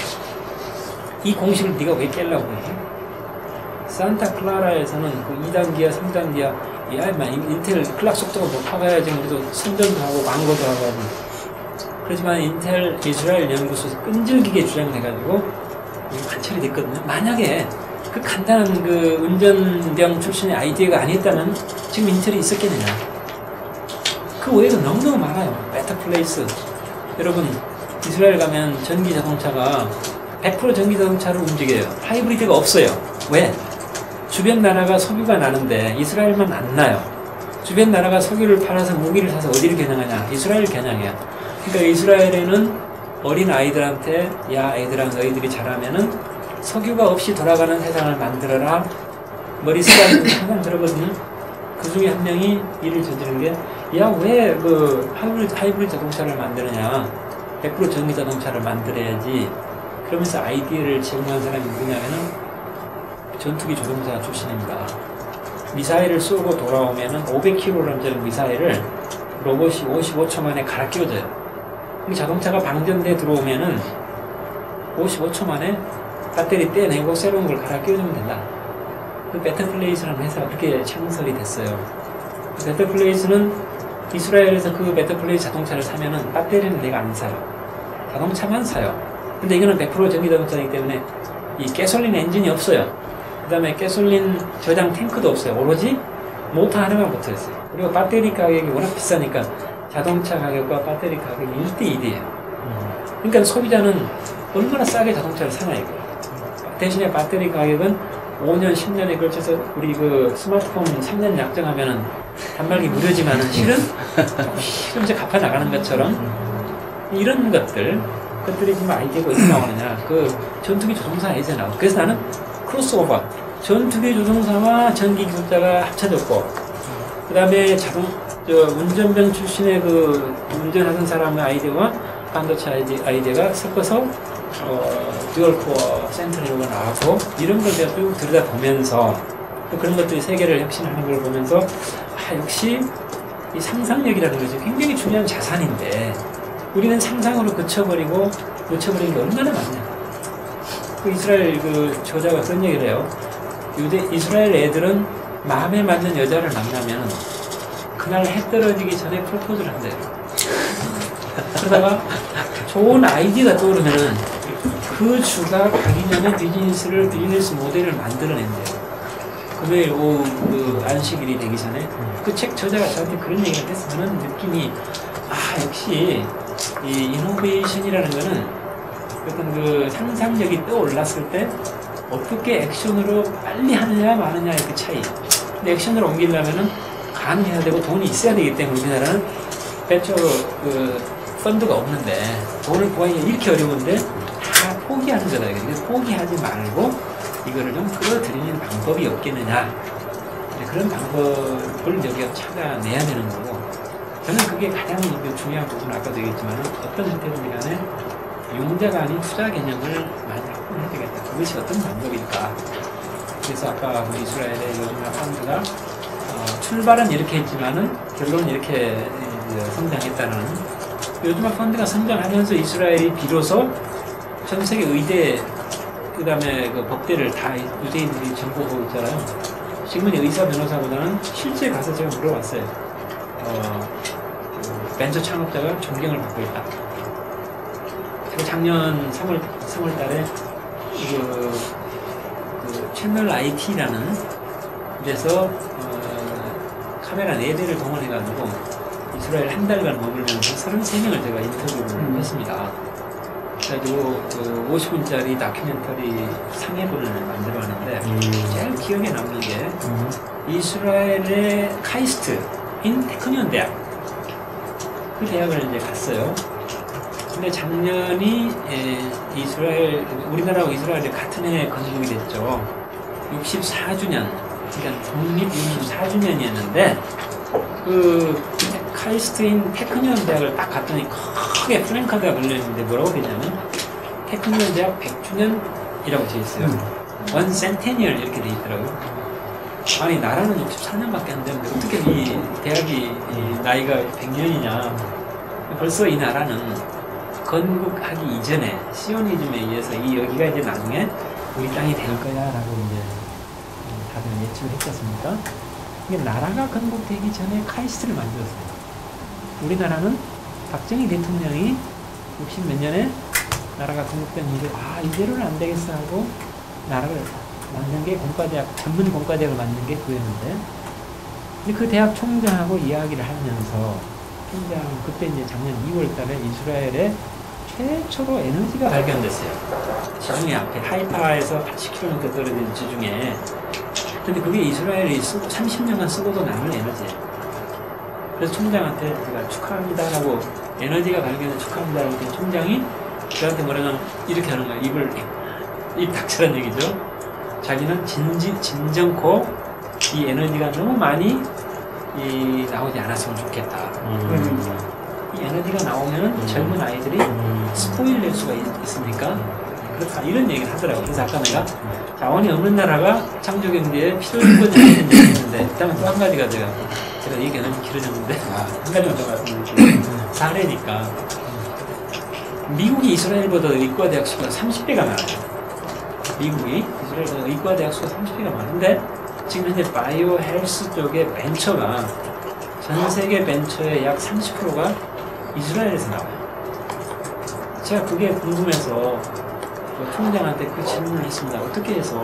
이 공식을 네가 왜 깨려고 그래? 산타클라라에서는 그 2단 기아, 3단 기아, 인텔 클락 속도가 높아가야지 우리도 선전도 하고 광고도 하고. 그렇지만 인텔 이스라엘 연구소에서 끈질기게 주장을 해가지고 관철이 됐거든요. 만약에 그 간단한 그 운전병 출신의 아이디어가 아니었다면 지금 인텔이 있었겠느냐. 그 외에도 너무너무 많아요. 메타플레이스. 여러분 이스라엘 가면 전기 자동차가 100% 전기 자동차로 움직여요. 하이브리드가 없어요. 왜? 주변 나라가 석유가 나는데 이스라엘만 안 나요. 주변 나라가 석유를 팔아서 무기를 사서 어디를 겨냥하냐? 이스라엘 겨냥해요. 그러니까 이스라엘에는 어린 아이들한테 야 애들아 너희들이 잘하면은 석유가 없이 돌아가는 세상을 만들어라. 머리 쓰다듬는 항상 그러거든요. 그 중에 한 명이 일을 저지른 게 야, 왜 그 하이브리드 자동차를 만드느냐? 100% 전기 자동차를 만들어야지. 그러면서 아이디어를 제공한 사람이 누구냐면은 전투기 조종사 출신입니다. 미사일을 쏘고 돌아오면은 500kg짜리 미사일을 로봇이 55초 만에 갈아 끼워져요. 이 자동차가 방전돼 들어오면은 55초 만에 배터리 떼내고 새로운 걸 갈아 끼워주면 된다. 그 베터플레이스라는 회사가 그렇게 창설이 됐어요. 베터플레이스는 이스라엘에서 그 베터플레이스 자동차를 사면은 배터리는 내가 안 사요. 자동차만 사요. 근데 이거는 100% 전기 자동차이기 때문에 이 가솔린 엔진이 없어요. 그 다음에 가솔린 저장 탱크도 없어요. 오로지 모터 하나만 붙어 있어요. 그리고 배터리 가격이 워낙 비싸니까 자동차 가격과 배터리 가격이 1대1이에요. 그러니까 소비자는 얼마나 싸게 자동차를 사냐 이거예요. 대신에 배터리 가격은 5년, 10년에 걸쳐서 우리 그 스마트폰 3년 약정하면은 단말기 무료지만은 실은 조금씩 갚아 나가는 것처럼 이런 것들이 지금 아이디어가 어디 나오느냐. 그 전투기 조종사에서 나오고. 그래서 나는 크로스오버. 전투기 조종사와 전기 기술자가 합쳐졌고, 그 다음에 운전병 출신의 그 운전하는 사람의 아이디어와 반도체 아이디어가 섞어서 듀얼 코어 센트리오가 나왔고, 이런 걸 제가 쭉 들여다보면서 또 그런 것들이 세계를 혁신하는 걸 보면서 역시 이 상상력이라는 것이 굉장히 중요한 자산인데 우리는 상상으로 그쳐버리는 게 얼마나 많냐. 그 이스라엘 그 저자가 그런 얘기를 해요. 이스라엘 애들은 마음에 맞는 여자를 만나면 그날 해 떨어지기 전에 프로포즈를 한대요. 그러다가 좋은 아이디어가 떠오르면은 그 주가 가기 전에 비즈니스 모델을 만들어낸대요. 금요일 오후 그 안식일이 되기 전에 그 책 저자가 저한테 그런 얘기를 했어요. 저는 느낌이 역시 이 이노베이션이라는 거는 어떤 그 상상력이 떠올랐을 때 어떻게 액션으로 빨리 하느냐 마느냐의 그 차이. 근데 액션으로 옮기려면은 가능해야 되고 돈이 있어야 되기 때문에 우리나라는 벤처 그 펀드가 없는데 돈을 구하기가 이렇게 어려운데 다 포기하는 거다. 그래서 포기하지 말고 이거를 좀 끌어들이는 방법이 없겠느냐. 그런 방법을 여기가 찾아내야 되는 거고, 저는 그게 가장 중요한 부분은 아까도 얘기했지만 어떤 형태든 간에 융자가 아닌 투자 개념을 많이 확보해야 되겠다. 그것이 어떤 방법일까. 그래서 아까 그 이스라엘의 요즘화 펀드가 출발은 이렇게 했지만은 결론은 이렇게 성장했다는, 요즘화 펀드가 성장하면서 이스라엘이 비로소 전 세계 의대 그 다음에 그 법대를 다 유대인들이 정복하고 있잖아요. 지금은 의사 변호사보다는 실제 가서 제가 물어봤어요. 벤처 창업자가 존경을 받고 있다. 제가 작년 3월 달에 그 채널 IT라는 데서 카메라 4대를 동원해가지고 이스라엘 한 달간 머물면서 33명을 제가 인터뷰를 했습니다. 그래가지고 그 50분짜리 다큐멘터리 상해본을 만들어봤는데 제일 기억에 남는 게 이스라엘의 카이스트인 테크니온 대학, 그 대학을 이제 갔어요. 근데 작년이 우리나라하고 이스라엘이 같은 해에 건국이 됐죠. 64주년, 그러니까 독립 64주년이었는데 그 카이스트인 테크니온 대학을 딱 갔더니 크게 플랜카드가 걸려있는데 뭐라고 되냐면 테크니온 대학 100주년이라고 되어 있어요. 원 센테니얼 이렇게 되어 있더라고요. 아니 나라는 64년밖에 안 되는데 어떻게 이 대학이 나이가 100년이냐. 벌써 이 나라는 건국하기 이전에 시오니즘에 의해서 여기가 이제 나중에 우리 땅이 될 거야 라고 이제 다들 예측을 했었습니까? 이게 나라가 건국되기 전에 카이스트를 만들었어요. 우리나라는 박정희 대통령이 60 몇 년에 나라가 건국된 이후로 이대로는 안 되겠어 하고 나라를 만든 게 전문 공과대학을 만든 게 그였는데, 근데 그 대학 총장하고 이야기를 하면서 그때 이제 작년 2월 달에 이스라엘에 최초로 에너지가 발견됐어요. 지중해 앞에 하이파에서 80km 떨어진 지중해. 근데 그게 이스라엘이 30년간 쓰고도 남은 에너지예요. 그래서 총장한테 제가 축하합니다라고, 에너지가 발견해 축하합니다라고 했더니 총장이 저한테 뭐라면 이렇게 하는 거예요. 입 닥치란 얘기죠. 자기는 진정코 이 에너지가 너무 많이 나오지 않았으면 좋겠다. 이 에너지가 나오면 젊은 아이들이 스포일 될 수가 있으니까 그렇다 이런 얘기를 하더라고요. 그래서 아까 내가 자원이 없는 나라가 창조경제에 필요 조건이 있는 얘기 했는데 일단 또 한 가지가 제가 얘기가 너무 길어졌는데 한 가지만 더 말씀드릴게요. 사례니까 미국이 이스라엘보다 의과대학 수가 30배가 많아요. 미국이 이스라엘보다 의과대학 수가 30배가 많은데 지금 현재 바이오 헬스 쪽의 벤처가 전 세계 벤처의 약 30%가 이스라엘에서 나와요. 제가 그게 궁금해서 총장한테 그 질문을 했습니다. 어떻게 해서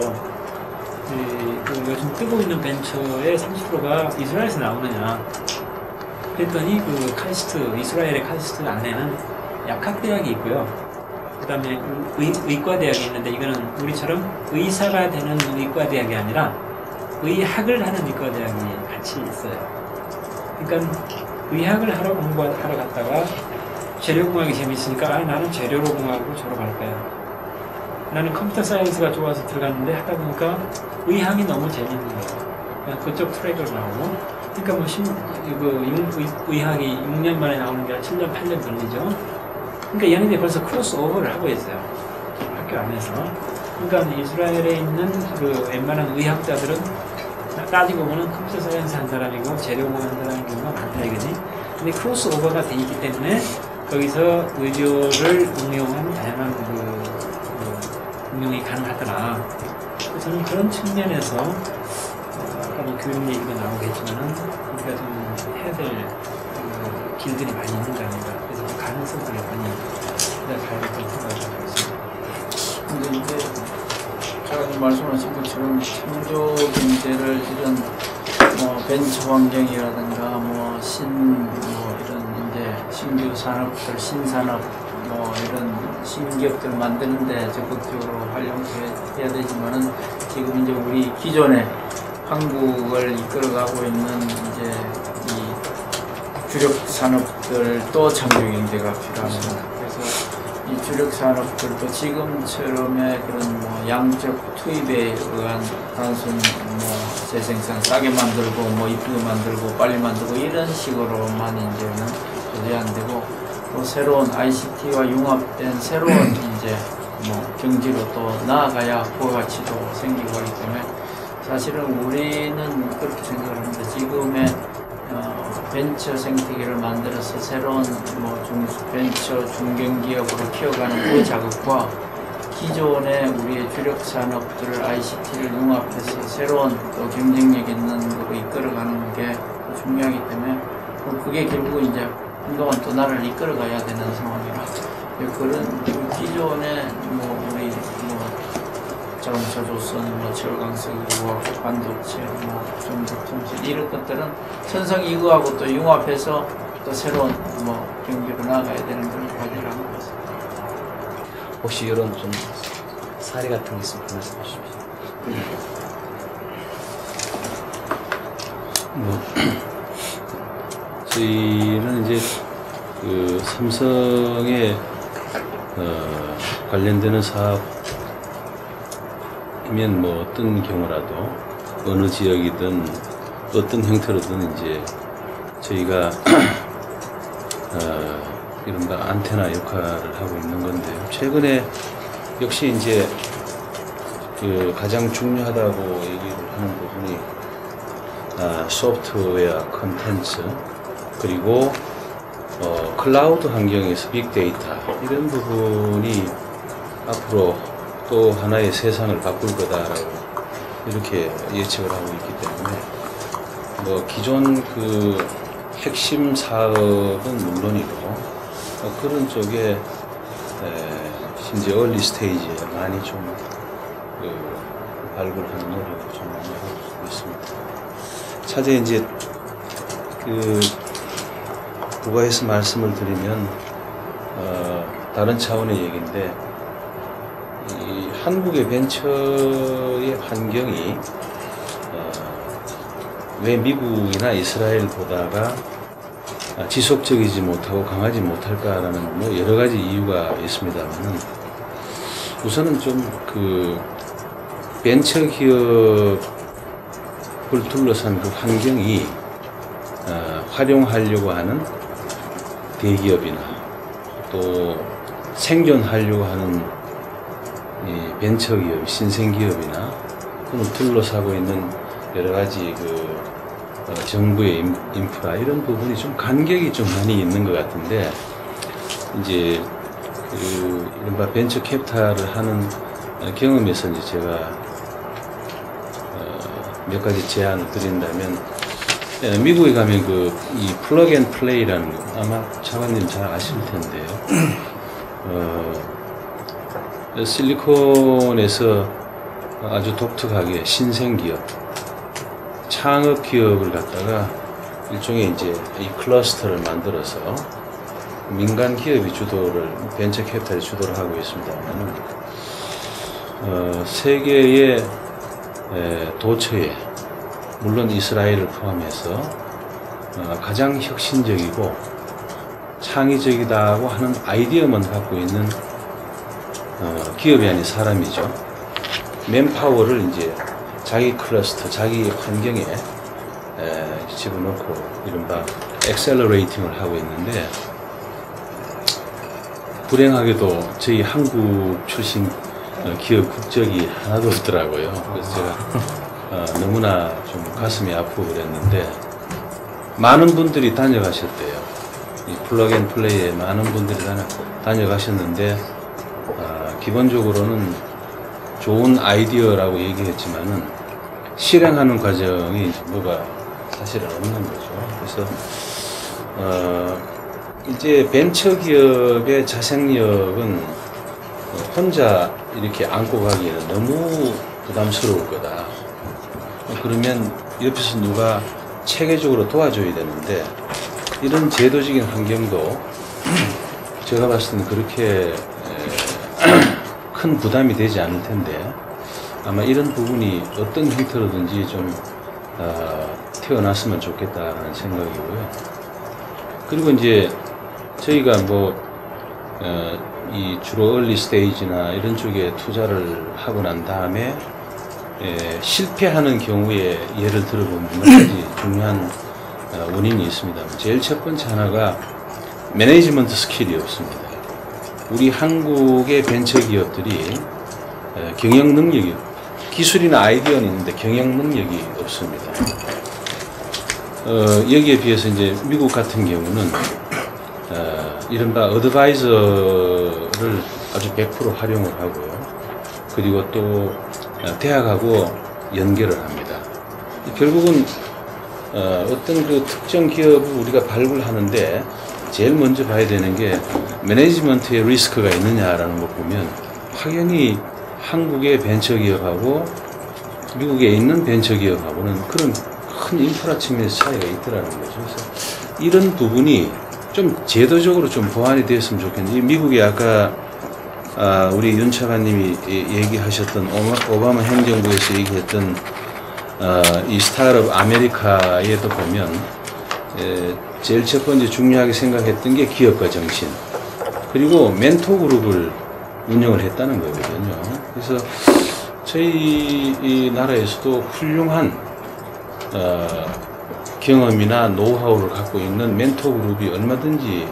그 요즘 뜨고 있는 벤처의 30%가 이스라엘에서 나오느냐. 그랬더니 그 카이스트, 이스라엘의 카이스트 안에는 약학대학이 있고요. 그 다음에 의과대학이 있는데 이거는 우리처럼 의사가 되는 의과대학이 아니라 의학을 하는 의과대학이 같이 있어요. 그러니까 의학을 하러 공부하러 갔다가 재료공학이 재밌으니까 나는 재료공학으로 졸업할 거야. 나는 컴퓨터 사이언스가 좋아서 들어갔는데 하다 보니까 의학이 너무 재밌는 거예요. 그쪽 트랙을 나오고 그러니까 의학이 6년 만에 나오는 게 아니라 7년, 8년 걸리죠. 그러니까 얘네들이 벌써 크로스 오버를 하고 있어요. 학교 안에서. 그러니까 이스라엘에 있는 그 웬만한 의학자들은 따지고 보면 컴퓨터 사이언스 한 사람이고 재료공학 한 사람인 경우가 많다 이거지. 근데 크로스 오버가 돼 있기 때문에 거기서 의료를 응용한 다양한 응용이 가능하더라. 그래서 저는 그런 측면에서 아까 뭐 교육 얘기가 나오겠지만은 우리가 좀 해야 될 길들이 많이 있는 거 아닌가. 그래서 그 가능성들을 많이 가야 될 거라고 생각하고 있습니다. 근데 이제 작가님 말씀하신 것처럼 창조 경제를 이런 벤처 환경이라든가 이런 이제 신규 산업들, 신산업 이런 신기업들 만드는데 적극적으로 활용해야 되지만은 지금 이제 우리 기존에 한국을 이끌어가고 있는 이제 이 주력 산업들도 창조 경제가 필요합니다. 그래서 이 주력 산업들도 지금처럼의 그런 양적 투입에 의한 단순 재생산 싸게 만들고 이쁘게 만들고 빨리 만들고 이런 식으로만 이제는 도저히 안 되고 또 새로운 ICT와 융합된 새로운 이제 경지로 또 나아가야 부가가치도 생기고 하기 때문에 사실은 우리는 그렇게 생각을 합니다. 지금의 벤처 생태계를 만들어서 새로운 벤처 중견기업으로 키워가는 그 작업과 기존의 우리의 주력 산업들을 ICT를 융합해서 새로운 또 경쟁력 있는 거로 이끌어가는 게 중요하기 때문에 그게 결국 이제 한동안 또 나라를 이끌어가야 되는 상황이라 그런 기존의 우리 자동차 조선, 철강석유와 반도체, 전기통신 이런 것들은 천상 이거하고 또 융합해서 또 새로운 경기로 나아가야 되는 그런 과제라고 보겠습니다. 혹시 이런 좀 사례 같은 게 있으면 말씀해 주십시오. 저희는 이제 그 삼성에 관련되는 사업이면 어떤 경우라도 어느 지역이든 어떤 형태로든 이제 저희가 이른바 안테나 역할을 하고 있는 건데요. 최근에 역시 이제 그 가장 중요하다고 얘기를 하는 부분이 소프트웨어 콘텐츠 그리고 클라우드 환경에서 빅데이터 이런 부분이 앞으로 또 하나의 세상을 바꿀 거다라고 이렇게 예측을 하고 있기 때문에 기존 그 핵심 사업은 물론이고 그런 쪽에 심지어 얼리 스테이지에 많이 좀 발굴하는 노력을 좀 많이 하고 있습니다. 차제 이제 부가해서 말씀을 드리면 다른 차원의 얘기인데 이 한국의 벤처의 환경이 왜 미국이나 이스라엘보다가 지속적이지 못하고 강하지 못할까라는 여러 가지 이유가 있습니다만은 우선은 좀 그 벤처 기업을 둘러싼 그 환경이 활용하려고 하는 대기업이나 또 생존하려고 하는 이 벤처기업, 신생기업이나 또는 둘러싸고 있는 여러 가지 정부의 인프라 이런 부분이 좀 간격이 좀 많이 있는 것 같은데 이제 이른바 벤처 캐피탈을 하는 경험에서 이제 제가 몇 가지 제안을 드린다면 미국에 가면 이 플러그 앤 플레이라는 거 아마 차관님 잘 아실 텐데요. 실리콘에서 아주 독특하게 신생기업, 창업 기업을 갖다가 일종의 이제 이 클러스터를 만들어서 민간 기업이 주도를, 벤처 캐피탈이 주도를 하고 있습니다만, 세계의 도처에, 물론 이스라엘을 포함해서 가장 혁신적이고 창의적이다고 하는 아이디어만 갖고 있는 기업이 아닌 사람이죠. 맨파워를 이제 자기 클러스터, 자기 환경에 집어넣고 이른바 엑셀러레이팅을 하고 있는데, 불행하게도 저희 한국 출신 기업 국적이 하나도 없더라고요. 그래서 제가 너무나 좀 가슴이 아프고 그랬는데, 많은 분들이 다녀가셨대요. 이 플러그 앤 플레이에 많은 분들이 다녀가셨는데, 기본적으로는 좋은 아이디어라고 얘기했지만은 실행하는 과정이 뭐가 사실은 없는 거죠. 그래서 이제 벤처기업의 자생력은 혼자 이렇게 안고 가기에는 너무 부담스러울 거다. 그러면 옆에서 누가 체계적으로 도와줘야 되는데, 이런 제도적인 환경도 제가 봤을 때는 그렇게 큰 부담이 되지 않을 텐데, 아마 이런 부분이 어떤 형태로든지 좀 태어났으면 좋겠다는 생각이고요. 그리고 이제 저희가 이 주로 얼리 스테이지나 이런 쪽에 투자를 하고 난 다음에 실패하는 경우에 예를 들어보면 몇 가지 중요한 원인이 있습니다. 제일 첫 번째 하나가 매니지먼트 스킬이 없습니다. 우리 한국의 벤처 기업들이 경영 능력이, 기술이나 아이디어는 있는데 경영 능력이 없습니다. 여기에 비해서 이제 미국 같은 경우는 이른바 어드바이저를 아주 100% 활용을 하고요. 그리고 또 대학하고 연결을 합니다. 결국은 어떤 그 특정 기업을 우리가 발굴하는데 제일 먼저 봐야 되는 게 매니지먼트의 리스크가 있느냐라는 거 보면 확연히 한국의 벤처기업하고 미국에 있는 벤처기업하고는 그런 큰 인프라 측면에서 차이가 있더라는 거죠. 그래서 이런 부분이 좀 제도적으로 좀 보완이 됐으면 좋겠는데, 미국에 아까 우리 윤 차관님이 얘기하셨던 오바마 행정부에서 얘기했던 이 스타트업 아메리카에도 보면 제일 첫 번째 중요하게 생각했던 게 기업가 정신, 그리고 멘토 그룹을 운영을 했다는 거거든요. 그래서 저희 이 나라에서도 훌륭한 경험이나 노하우를 갖고 있는 멘토 그룹이 얼마든지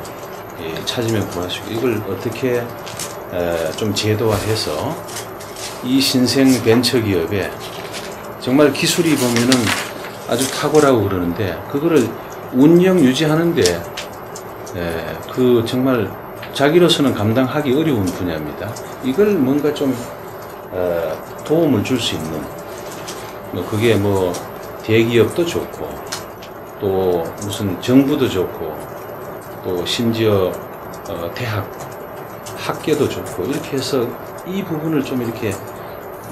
찾으면 구할 수 있고, 이걸 어떻게 좀 제도화해서 이 신생 벤처 기업에 정말 기술이 보면은 아주 탁월하고 그러는데, 그거를 운영 유지하는데 그 정말 자기로서는 감당하기 어려운 분야입니다. 이걸 뭔가 좀 도움을 줄 수 있는, 그게 대기업도 좋고 또 무슨 정부도 좋고 또 심지어 대학 학계도 좋고, 이렇게 해서 이 부분을 좀 이렇게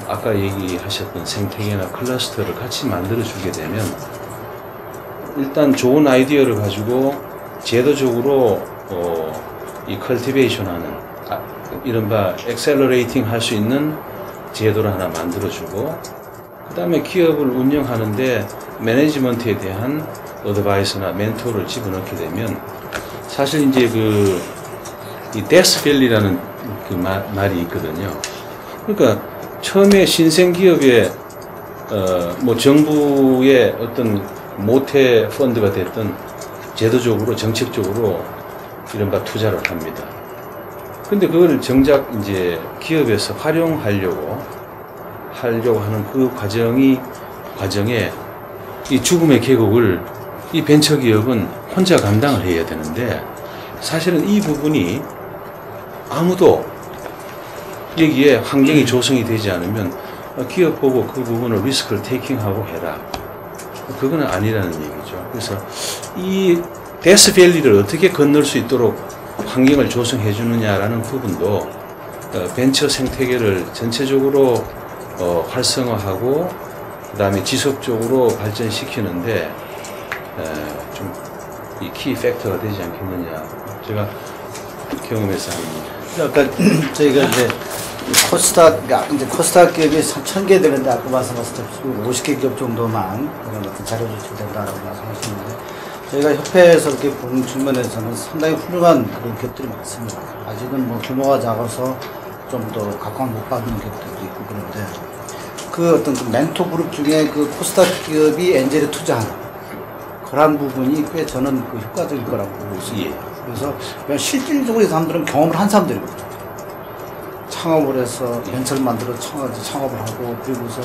아까 얘기하셨던 생태계나 클러스터를 같이 만들어 주게 되면, 일단 좋은 아이디어를 가지고 제도적으로 이 컬티베이션 하는, 이른바 엑셀러레이팅 할 수 있는 제도를 하나 만들어 주고, 그 다음에 기업을 운영하는데 매니지먼트에 대한 어드바이스나 멘토를 집어넣게 되면, 사실 이제 이 데스밸리라는 그 말이 있거든요. 그러니까 처음에 신생 기업에 정부의 어떤 모태 펀드가 됐던 제도적으로 정책적으로 이른바 투자를 합니다. 근데 그걸 정작 이제 기업에서 활용하려고 하는 그 과정에 이 죽음의 계곡을 이 벤처기업은 혼자 감당을 해야 되는데, 사실은 이 부분이 아무도 여기에 환경이 조성이 되지 않으면 기업 보고 그 부분을 리스크를 테이킹하고 해라, 그건 아니라는 얘기죠. 그래서 이 데스밸리를 어떻게 건널 수 있도록 환경을 조성해 주느냐라는 부분도 벤처 생태계를 전체적으로 활성화하고 그 다음에 지속적으로 발전시키는데 좀 이 키 팩터가 되지 않겠느냐, 제가 경험해서 합니다. 아까 저희가 이제 코스닥 기업이 1,000개 되는데 아까 말씀하셨듯이 50개 기업 정도만 그런 어떤 자료 제출된다라고 말씀하셨는데, 저희가 협회에서 이렇게 보는 측면에서는 상당히 훌륭한 그런 기업들이 많습니다. 아직은 뭐 규모가 작아서 좀 더 각광 못 받는 기업들도 있고 그런데, 그 어떤 그 멘토 그룹 중에 그 코스닥 기업이 엔젤에 투자하는 그런 부분이 꽤 저는 그 효과적일 거라고 보고 있습니다. 그래서 실질적으로 이 사람들은 경험을 한 사람들이거든요. 창업을 해서 벤처를 만들어 창업을 하고, 그리고서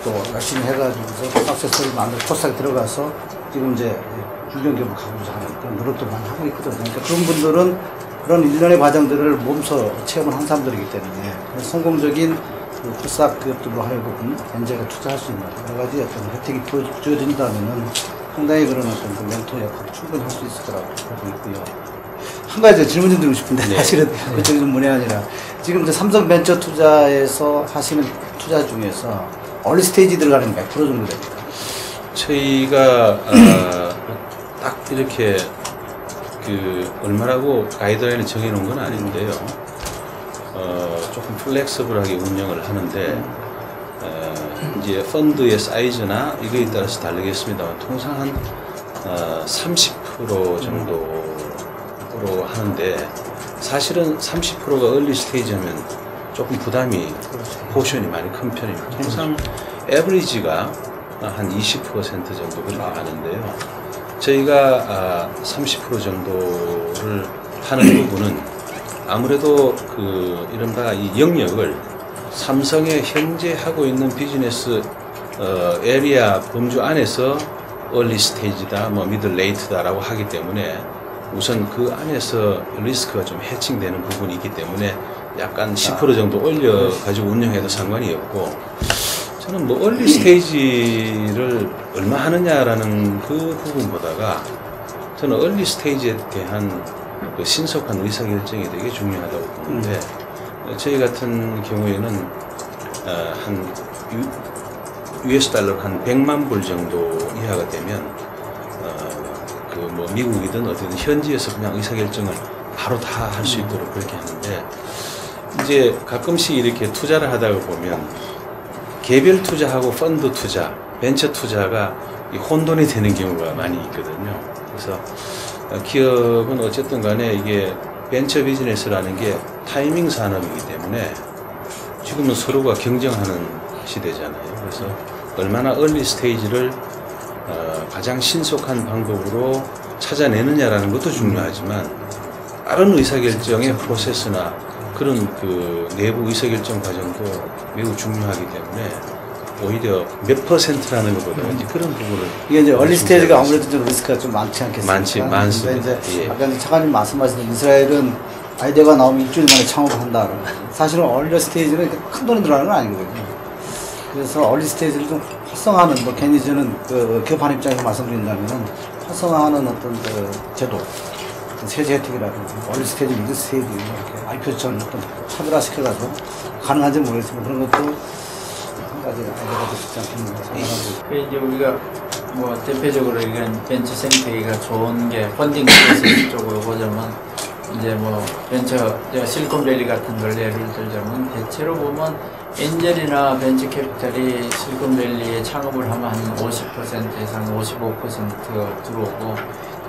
또 열심히 해가지고서 액세스를 만들어 코스닥에 들어가서 지금 이제 유명기업을 가고자 하는 그런 노력도 많이 하고 있거든요. 그러니까 그런 분들은 그런 일련의 과정들을 몸소 체험을 한 사람들이기 때문에 성공적인 그 코스닥 기업들로 하여금 엔젤에 투자할 수 있는 여러 가지 어떤 혜택이 주어진다면은 상당히 그런 어떤 그 멘토 역할을 충분히 할 수 있을 거라고 보고 있고요. 한 가지 질문 좀 드리고 싶은데, 네. 사실은 그쪽이 좀 문의 아니라, 지금 이제 삼성벤처 투자에서 하시는 투자 중에서 얼리 스테이지 들어가는 게 몇 프로 정도 됩니다? 저희가 딱 이렇게 그 얼마라고 가이드라인을 정해놓은 건 아닌데요. 조금 플렉서블하게 운영을 하는데, 이제 펀드의 사이즈나 이거에 따라서 다르겠습니다만 통상 한 30% 정도로 하는데, 사실은 30%가 얼리 스테이지 하면 조금 부담이, 포션이 많이 큰 편입니다. 통상 에버리지가 한 20% 정도 그렇게 하는데요. 저희가 30% 정도를 하는 부분은 아무래도 그 이른바 이 영역을 삼성의 현재 하고 있는 비즈니스 에리아 범주 안에서 얼리 스테이지다, 뭐 미들 레이트다라고 하기 때문에 우선 그 안에서 리스크가 좀 해칭되는 부분이 있기 때문에 약간 10% 정도 올려 가지고 운영해도 상관이 없고, 저는 뭐 얼리 스테이지를 얼마 하느냐라는 그 부분보다가 저는 얼리 스테이지에 대한 그 신속한 의사결정이 되게 중요하다고 보는데, 저희 같은 경우에는 한 US 달러 한 100만 불 정도 이하가 되면 그 뭐 미국이든 어디든 현지에서 그냥 의사결정을 바로 다 할 수 있도록 그렇게 하는데, 이제 가끔씩 이렇게 투자를 하다가 보면 개별 투자하고 펀드 투자, 벤처 투자가 이 혼돈이 되는 경우가 많이 있거든요. 그래서 기업은 어쨌든 간에 이게 벤처 비즈니스라는 게 타이밍 산업이기 때문에 지금은 서로가 경쟁하는 시대잖아요. 그래서 얼마나 얼리 스테이지를 가장 신속한 방법으로 찾아내느냐라는 것도 중요하지만, 다른 의사결정의 프로세스나 그런 그 내부 의사결정 과정도 매우 중요하기 때문에 오히려 몇 퍼센트라는 것보다 이제 그런 부분을, 이게 이제 얼리 스테이지가 아무래도 좀 리스크가 좀 많지 않겠습니까? 많습니다. 근데 이제 예. 아까 이제 차관님 말씀하신 이스라엘은 아이디어가 나오면 일주일 만에 창업을 한다. 사실은 얼리 스테이지는 큰 돈이 들어가는 건 아니거든요. 그래서 얼리 스테이지를 좀 활성화하는, 뭐 괜히 저는 그 기업하는 입장에서 말씀드린다면은 활성화하는 어떤 그 제도, 어떤 세제 혜택이라든지 얼리 스테이지, 미드 스테이지 이렇게 IPO처럼 어떤 차별화시켜가지고 가능한지 모르겠지만 그런 것도 한 가지 아이디어가 될 수 있지 않겠는가 생각하고. 그 이제 우리가 뭐 대표적으로 이건 벤처 생태계가 좋은 게 펀딩 프로세스 쪽으로 보자면, 이제 뭐 벤처 실리콘밸리 같은 걸 예를 들자면, 대체로 보면 엔젤이나 벤처 캐피탈이 실리콘밸리에 창업을 하면 한 50% 이상, 55% 들어오고,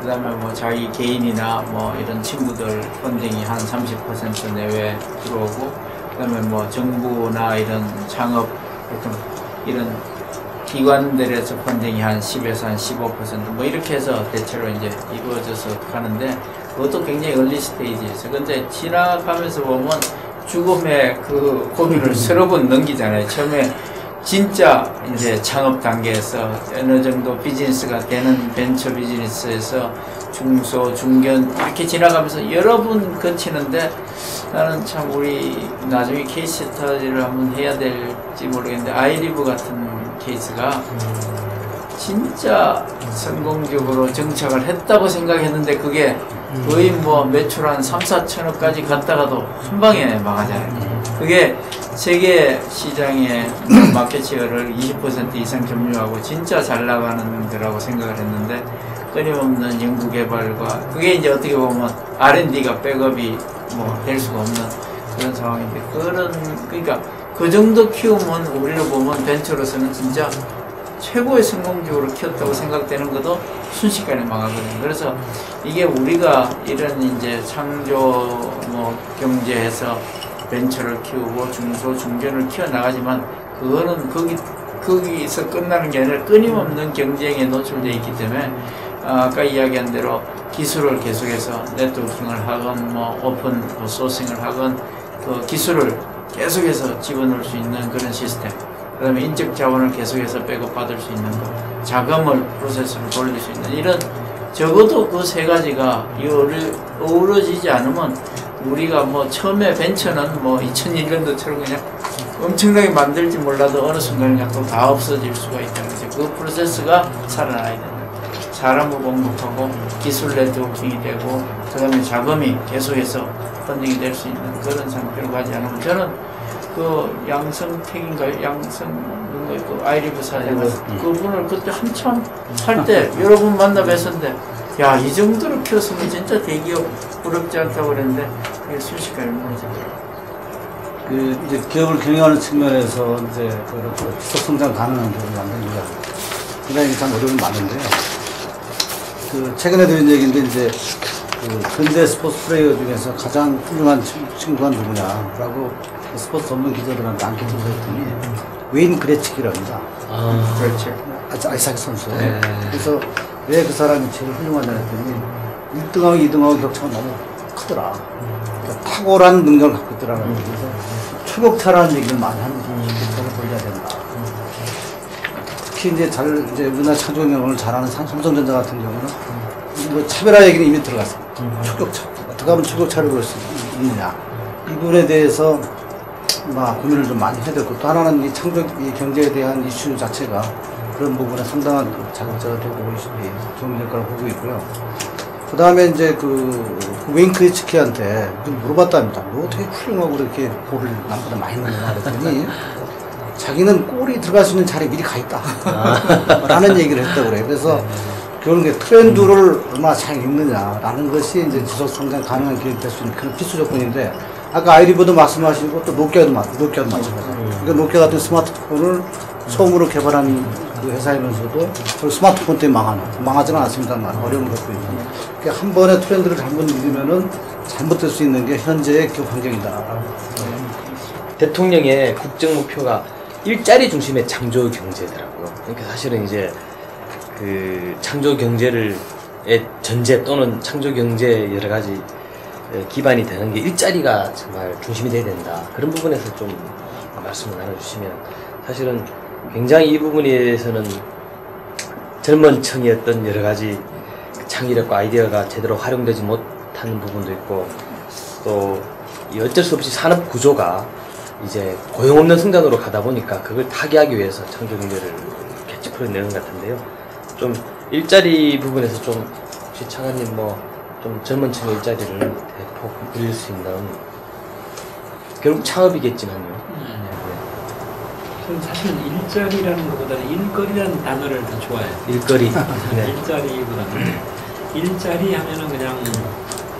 그 다음에 뭐 자기 개인이나 뭐 이런 친구들 펀딩이 한 30% 내외 들어오고, 그 다음에 뭐 정부나 이런 창업, 이런 기관들에서 펀딩이 한 10에서 한 15% 이렇게 해서 대체로 이제 이루어져서 가는데 그것도 굉장히 얼리 스테이지에서 근데 지나가면서 보면 죽음의 그 고비를 서너 번 넘기잖아요. 처음에 진짜 이제 창업 단계에서 어느 정도 비즈니스가 되는 벤처 비즈니스에서 중소, 중견 이렇게 지나가면서 여러 번 거치는데 나는 참 우리 나중에 케이스 스터디를 한번 해야 될지 모르겠는데 아이리브 같은 케이스가 진짜 성공적으로 정착을 했다고 생각했는데 그게 거의 뭐 매출 한 3, 4천억까지 갔다가도 한 방에 망하잖아요. 그게 세계 시장의 마켓시어를 20% 이상 점유하고 진짜 잘 나가는 데라고 생각을 했는데 끊임없는 연구개발과 그게 이제 어떻게 보면 R&D가 백업이 뭐 될 수가 없는 그런 상황인데 그러니까 그 정도 키우면 우리를 보면 벤처로서는 진짜 최고의 성공적으로 키웠다고 생각되는 것도 순식간에 망하거든요. 그래서 이게 우리가 이런 이제 창조 뭐 경제에서 벤처를 키우고 중소 중견을 키워나가지만 그거는 거기서 끝나는 게 아니라 끊임없는 경쟁에 노출되어 있기 때문에 아까 이야기한 대로 기술을 계속해서 네트워킹을 하건 뭐 오픈 소싱을 하건 그 기술을 계속해서 집어넣을 수 있는 그런 시스템 그 다음에 인적 자원을 계속해서 백업받을 수 있는 것 자금을 프로세스를 돌릴 수 있는 이런 적어도 그 세 가지가 어우러지지 않으면 우리가 뭐 처음에 벤처는 뭐 2001년도처럼 그냥 엄청나게 만들지 몰라도 어느 순간 그냥 또 다 없어질 수가 있다는 거죠. 그 프로세스가 살아나야 된다. 사람을 공급하고 기술 네트워킹이 되고 그 다음에 자금이 계속해서 펀딩이 될 수 있는 그런 상태로 가지 않으면 저는 그 양성택인가요? 그 아이리브 사장 그분을 그때 한참 할 때 여러 분 만나 뵀었는데 야, 이 정도로 키웠으면 진짜 대기업 부럽지 않다고 그랬는데 그게 순식간에 무너지더라고요. 그 이제 기업을 경영하는 측면에서 이제 그 지속 성장 가능한 기업을 만드는 거 굉장히 참 어려움이 많은데요. 그 최근에 들은 얘기인데 이제 그 현대 스포츠 플레이어 중에서 가장 훌륭한 친구가 누구냐라고 스포츠 전문 기자들한테 안케트를 했더니 웨인 그레치키랍니다. 그렇죠. 아이스하키 선수. 네. 그래서 왜 그 사람이 제일 훌륭하냐 했더니 1등하고 2등하고 격차가 너무 크더라. 그러니까 탁월한 능력을 갖고 있더라고요. 그래서 초격차라는 얘기를 많이 하는 거죠. 초격차를 돌려야 된다. 특히 이제 우리나라 창조경영을 잘하는 삼성전자 같은 경우는 뭐 차별화 얘기는 이미 들어갔어요. 초격차. 어떻게 하면 초격차를 볼 수 있느냐. 이 부분에 대해서 고민을 좀 많이 해야 되고 또 하나는 이 경제에 대한 이슈 자체가 그런 부분에 상당한 자극제가 되고 도움이 될 거라고 보고 있고요. 그 다음에 이제 그 웨인 크레치키한테 물어봤답니다. 뭐 어떻게 훌륭하고 그렇게 골을 남보다 많이 넣느냐 그랬더니 자기는 골이 들어갈 수 있는 자리에 미리 가 있다. 라는 얘기를 했다고 그래요. 그래서 결국에 트렌드를 얼마나 잘 읽느냐라는 것이 이제 지속 성장 가능한 기업이 될 수 있는 그런 필수 조건인데 아까 아이리브도 말씀하시고 또 노키아도 마찬가지예요. 그러니까 노키아 같은 스마트폰을 처음으로 개발한 그 회사이면서도 스마트폰 때문에 망하지는 않습니다만 어려움을 겪고 있는. 그러니까 한 번의 트렌드를 잘못 읽으면은 잘못될 수 있는 게 현재의 기업 환경이다. 대통령의 국정 목표가 일자리 중심의 창조 경제더라고요. 그러니까 사실은 이제 그 창조 경제의 전제 또는 창조 경제 여러 가지 기반이 되는 게 일자리가 정말 중심이 돼야 된다. 그런 부분에서 좀 말씀을 나눠주시면 사실은 굉장히 이 부분에서는 젊은 층이었던 여러 가지 창의력과 아이디어가 제대로 활용되지 못하는 부분도 있고 또 어쩔 수 없이 산업 구조가 이제 고용 없는 성장으로 가다 보니까 그걸 타개하기 위해서 창조 경제를 이렇게 풀어내는 것 같은데요. 좀 일자리 부분에서 좀 혹시 차관님 좀 젊은 층의 일자리를 대폭 늘릴 수 있는 결국 창업이겠지만요. 저는 사실 일자리라는 것보다는 일거리라는 단어를 더 좋아해요. 일거리. 네. 일자리보다는 일자리 하면은 그냥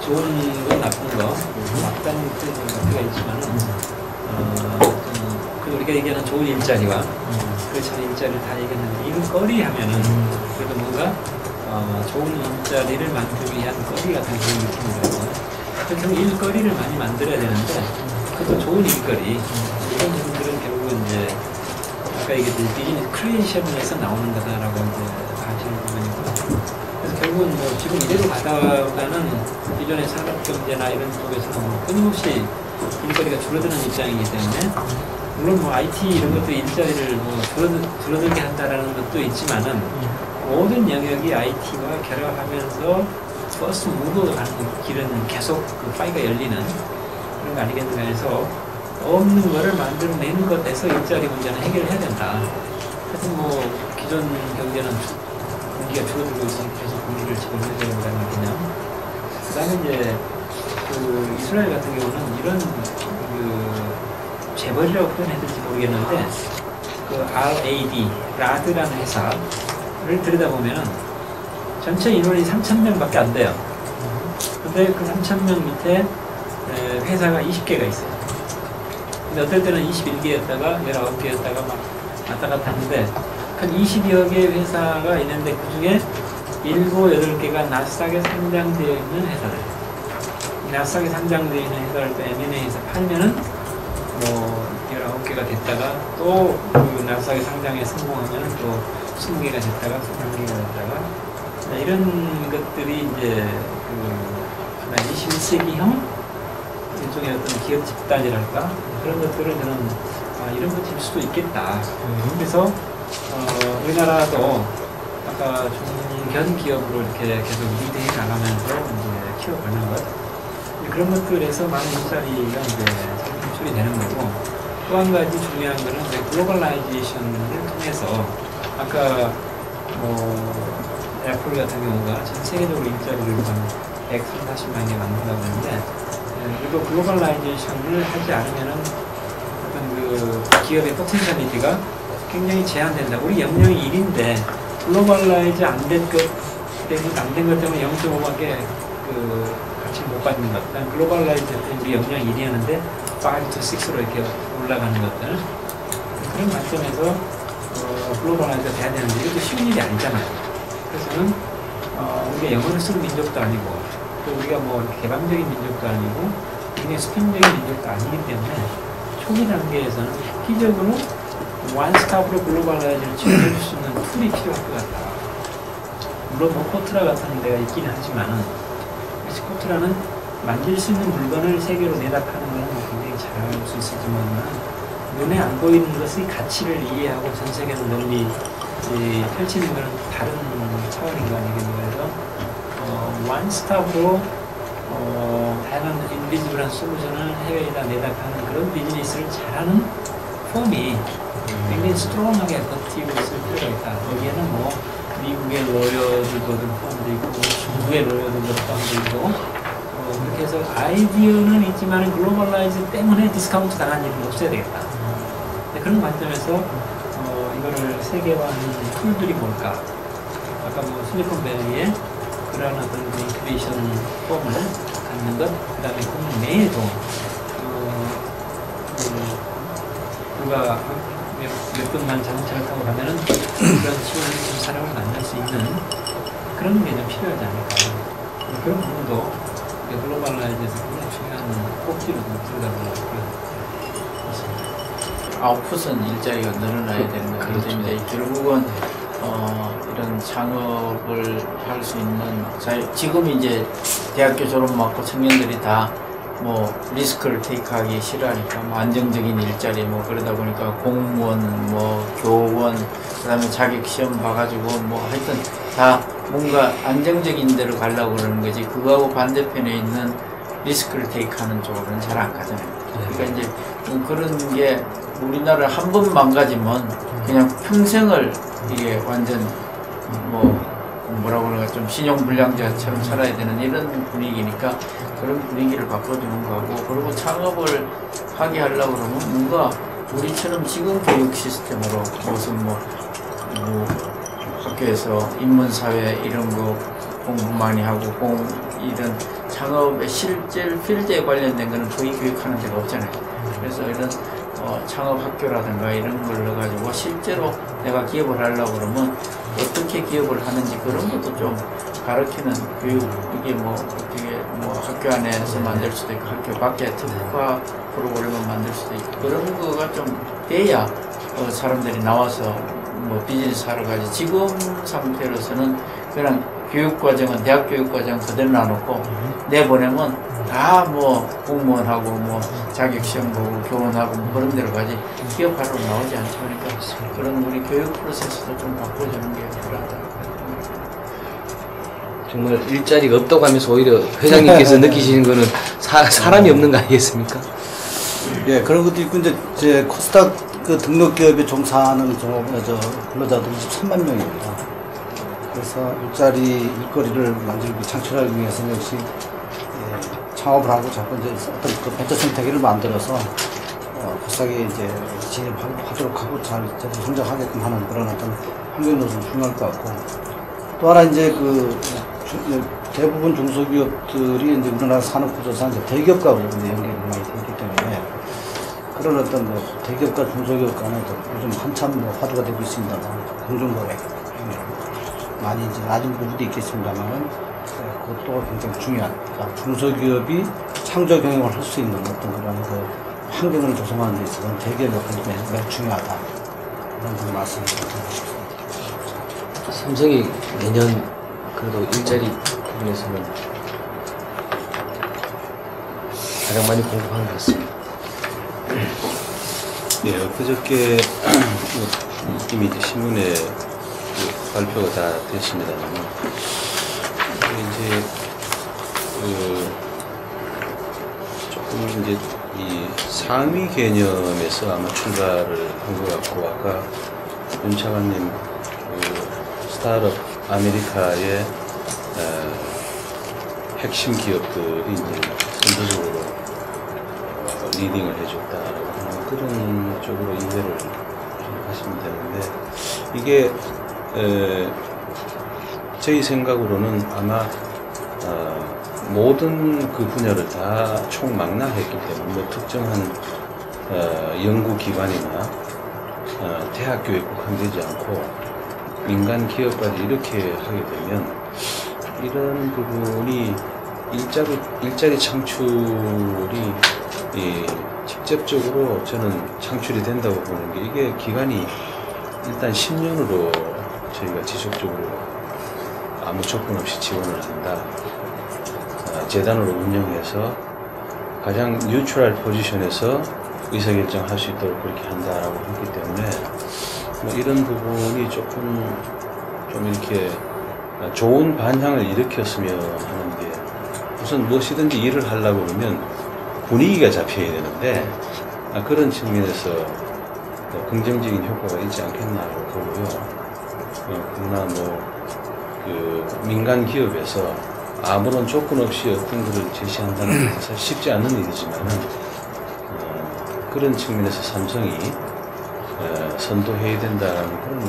좋은 건 나쁜 거 막다른 것가 있지만은 우리가 얘기하는 좋은 일자리와 그렇지 않은 일자리를 다 얘기했는데 일거리 하면은 그래도 뭔가 좋은 일자리를 만들기 위한 거리가 더 좋은 느낌이거든요. 그래서 일거리를 많이 만들어야 되는데 그것도 좋은 일거리 이런 부분들은 결국은 이제 아까 얘기했듯이 비즈니스 크리에이션에서 나오는 거다라고 이제 하시는 부분이고, 그래서 결국은 뭐 지금 이대로 가다가는 기존의 산업 경제나 이런 쪽에서는 뭐 끊임없이 일거리가 줄어드는 입장이기 때문에, 물론 뭐 IT 이런 것도 일자리를 뭐 줄어들게 한다라는 것도 있지만은 모든 영역이 IT와 결합하면서 퍼스트 무브가 가는 길은 계속 그 파이가 열리는 그런 거 아니겠는가 해서 없는 거를 만들어내는 것에서 일자리 문제는 해결해야 된다. 하여튼 뭐 기존 경제는 공기가 줄어들고 있으니 계속 공기를 집어넣어야 된다는 개념. 그 다음에 이제 그 이스라엘 같은 경우는 이런 그 재벌이라고 표현해야 될지 모르겠는데 그 RAD, 라드라는 회사를 들여다보면은 전체 인원이 3,000명밖에 안 돼요. 근데 그 3,000명 밑에 회사가 20개가 있어요. 근데 어떨 때는 21개였다가 19개였다가 막 왔다 갔다 하는데 한 20여 개의 회사가 있는데 그 중에 7, 8개가 나스닥에 상장되어 있는 회사들. 나스닥에 상장되어 있는 회사를 또 M&A에서 팔면은 뭐 19개가 됐다가 또 그 나스닥에 상장에 성공하면은 또 20개가 됐다가 21개가 됐다가 이런 것들이 이제 그 21세기형 일종의 어떤 기업 집단이랄까 그런 것들을 저는 이런 것일 수도 있겠다. 그래서 우리나라도 아까 중견 기업으로 이렇게 계속 리드해 나가면서 이제 키워가는 것 그런 것들에서 많은 일자리가 이제 창출이 되는 거고. 또 한 가지 중요한 거는 이제 글로벌라이제이션을 통해서 아까 애플 같은 경우가 전 세계적으로 일자리를 한 140만 개 만든다고 하는데 그리고 글로벌라이제이션을 하지 않으면은 어떤 그 기업의 포텐셜리티가 굉장히 제한된다. 우리 영역이 1인데 글로벌라이즈 안 된 것 때문에 0.5밖에 그 가치를 못 받는 것. 그다음 글로벌라이즈 때 우리 영역이 1이었는데 5 to 6로 이렇게 올라가는 것들. 그런 관점에서 글로벌라이즈가 돼야 되는데 이것도 쉬운 일이 아니잖아요. 그래서는 우리가 영어를 쓰는 민족도 아니고 또 우리가 뭐 이렇게 개방적인 민족도 아니고 굉장히 수평적인 민족도 아니기 때문에 초기 단계에서는 획기적으로 원스톱으로 글로벌라이즈를 지원해줄 수 있는 툴이 필요할 것 같다. 물론 뭐 코트라 같은 데가 있긴 하지만은 코트라는 만질 수 있는 물건을 세계로 내다파는 것은 굉장히 잘할 수 있을지 모르지만 눈에 안 보이는 것의 가치를 이해하고 전 세계로 널리 펼치는 것은 다른 차원인 거 아니겠는가 해서 원스톱으로 다양한 인비지블한 솔루션을 해외에다 내다파는 그런 비즈니스를 잘하는 폼이 굉장히 스트롱하게 버티고 있을 필요가 있다. 거기에는 뭐 미국의 로열들도 포함되어 있고 중국의 로열들도 포함되어 있고 그렇게 해서 아이디어는 있지만 글로벌라이즈 때문에 디스카운트 당한 일은 없어야 되겠다. 그런 관점에서 이거를 세계화하는 툴들이 뭘까? 아까 뭐 실리콘밸리에 그러한 어떤 인큐베이션 폼을 갖는 것, 그 다음에 국내 내에도 누가 몇 분만 자동차를 타고 가면은 그런 지원해준 사람을 만날 수 있는 그런 게 좀 필요하지 않을까. 그런 부분도 글로벌라이즈에서 굉장히 중요한 꼭지로 들어가고 아웃풋은 일자리가 늘어나야 되는 거기 때문에 결국은 이런 창업을 할 수 있는 지금 이제 대학교 졸업 맞고 청년들이 다 뭐 리스크를 테이크하기 싫어하니까 뭐 안정적인 일자리 뭐 그러다 보니까 공무원 뭐 교원 그다음에 자격 시험 봐가지고 뭐 하여튼 다 뭔가 안정적인 데로 가려고 그러는 거지 그거하고 반대편에 있는 리스크를 테이크하는 쪽으로는 잘 안 가잖아요. 그러니까 이제 그런 게 우리나라 한 번 망가지면 그냥 평생을 이게 완전 뭐라고 그러나 좀 신용불량자처럼 살아야 되는 이런 분위기니까 그런 분위기를 바꿔주는 거고 그리고 창업을 하게 하려고 그러면 뭔가 우리처럼 지금 교육 시스템으로 무슨 뭐 학교에서 인문사회 이런 거 공부 많이 하고 이런 창업의 실제 필드에 관련된 거는 거의 교육하는 데가 없잖아요. 그래서 이런 창업학교라든가 이런 걸 넣어가지고 실제로 내가 기업을 하려고 그러면 어떻게 기업을 하는지 그런 것도 좀 가르치는 교육 이게 뭐 어떻게 뭐 학교 안에서 만들 수도 있고 학교 밖에 특화 프로그램을 만들 수도 있고 그런 거가 좀 돼야 사람들이 나와서 뭐 비즈니스 하러 가지. 지금 상태로서는 그냥 교육과정은 대학 교육과정 그대로 놔놓고 내보내면 다 뭐 공무원하고 뭐 자격시험 보고 교원하고 뭐 그런 데로 가지 기업하러 나오지 않죠. 그러니까 그런 우리 교육 프로세스도 좀 바꿔주는 게 필요하다. 정말 일자리가 없다고 하면서 오히려 회장님께서 느끼시는 거는 사람이 없는 거 아니겠습니까? 예, 그런 것도 있고, 이제, 제 코스닥 그 등록 기업에 종사하는 근로자들이 23만 명입니다. 그래서 일거리를 만들고 창출하기 위해서는 역시, 예, 창업을 하고 자꾸 이제 어떤 그 벤처 생태계를 만들어서, 코스닥에 이제 진입하도록 하고 잘 성장하게끔 하는 그런 어떤 환경 요소는 중요할 것 같고, 또 하나 이제 대부분 중소기업들이 이제 우리나라 산업구조상 이제 대기업과 이제 연결이 많이 되기 때문에 그런 어떤 대기업과 중소기업 간에 요즘 한참 화두가 되고 있습니다만 공정거래 많이 이제 낮은 부분도 있겠습니다만 그것도 굉장히 중요한 그러니까 중소기업이 창조 경영을 할 수 있는 어떤 그런 환경을 조성하는 데 있어서 대기업 역할이 매우 중요하다 그런 말씀드립니다. 삼성이 내년 그래도 일자리 부분에서는 가장 많이 공급하는 것 같습니다. 예, 그저께 이미 이제 신문에 발표가 다 됐습니다만 이제 조금 이제 이 상위 개념에서 아마 출발을 한 것 같고 아까 윤 차관님 스타트업 아메리카의 핵심 기업들이 이제 선도적으로 리딩을 해줬다 그런 쪽으로 이해를 하시면 되는데 이게 저희 생각으로는 아마 모든 그 분야를 다 총망라했기 때문에 뭐 특정한 연구기관이나 대학교에 국한되지 않고 민간 기업까지 이렇게 하게 되면 이런 부분이 일자리 창출이 직접적으로 저는 창출이 된다고 보는 게 이게 기간이 일단 10년으로 저희가 지속적으로 아무 조건 없이 지원을 한다. 재단으로 운영해서 가장 뉴트럴 포지션에서 의사결정할 수 있도록 그렇게 한다라고 했기 때문에 뭐 이런 부분이 조금 좀 이렇게 좋은 반향을 일으켰으면 하는 게 우선 무엇이든지 일을 하려고 그러면 분위기가 잡혀야 되는데 그런 측면에서 긍정적인 효과가 있지 않겠나라고 보고요. 그러나 그 민간 기업에서 아무런 조건 없이 어떤 것을 제시한다는 것은 사실 쉽지 않은 일이지만은 그런 측면에서 삼성이 선도해야 된다는 그런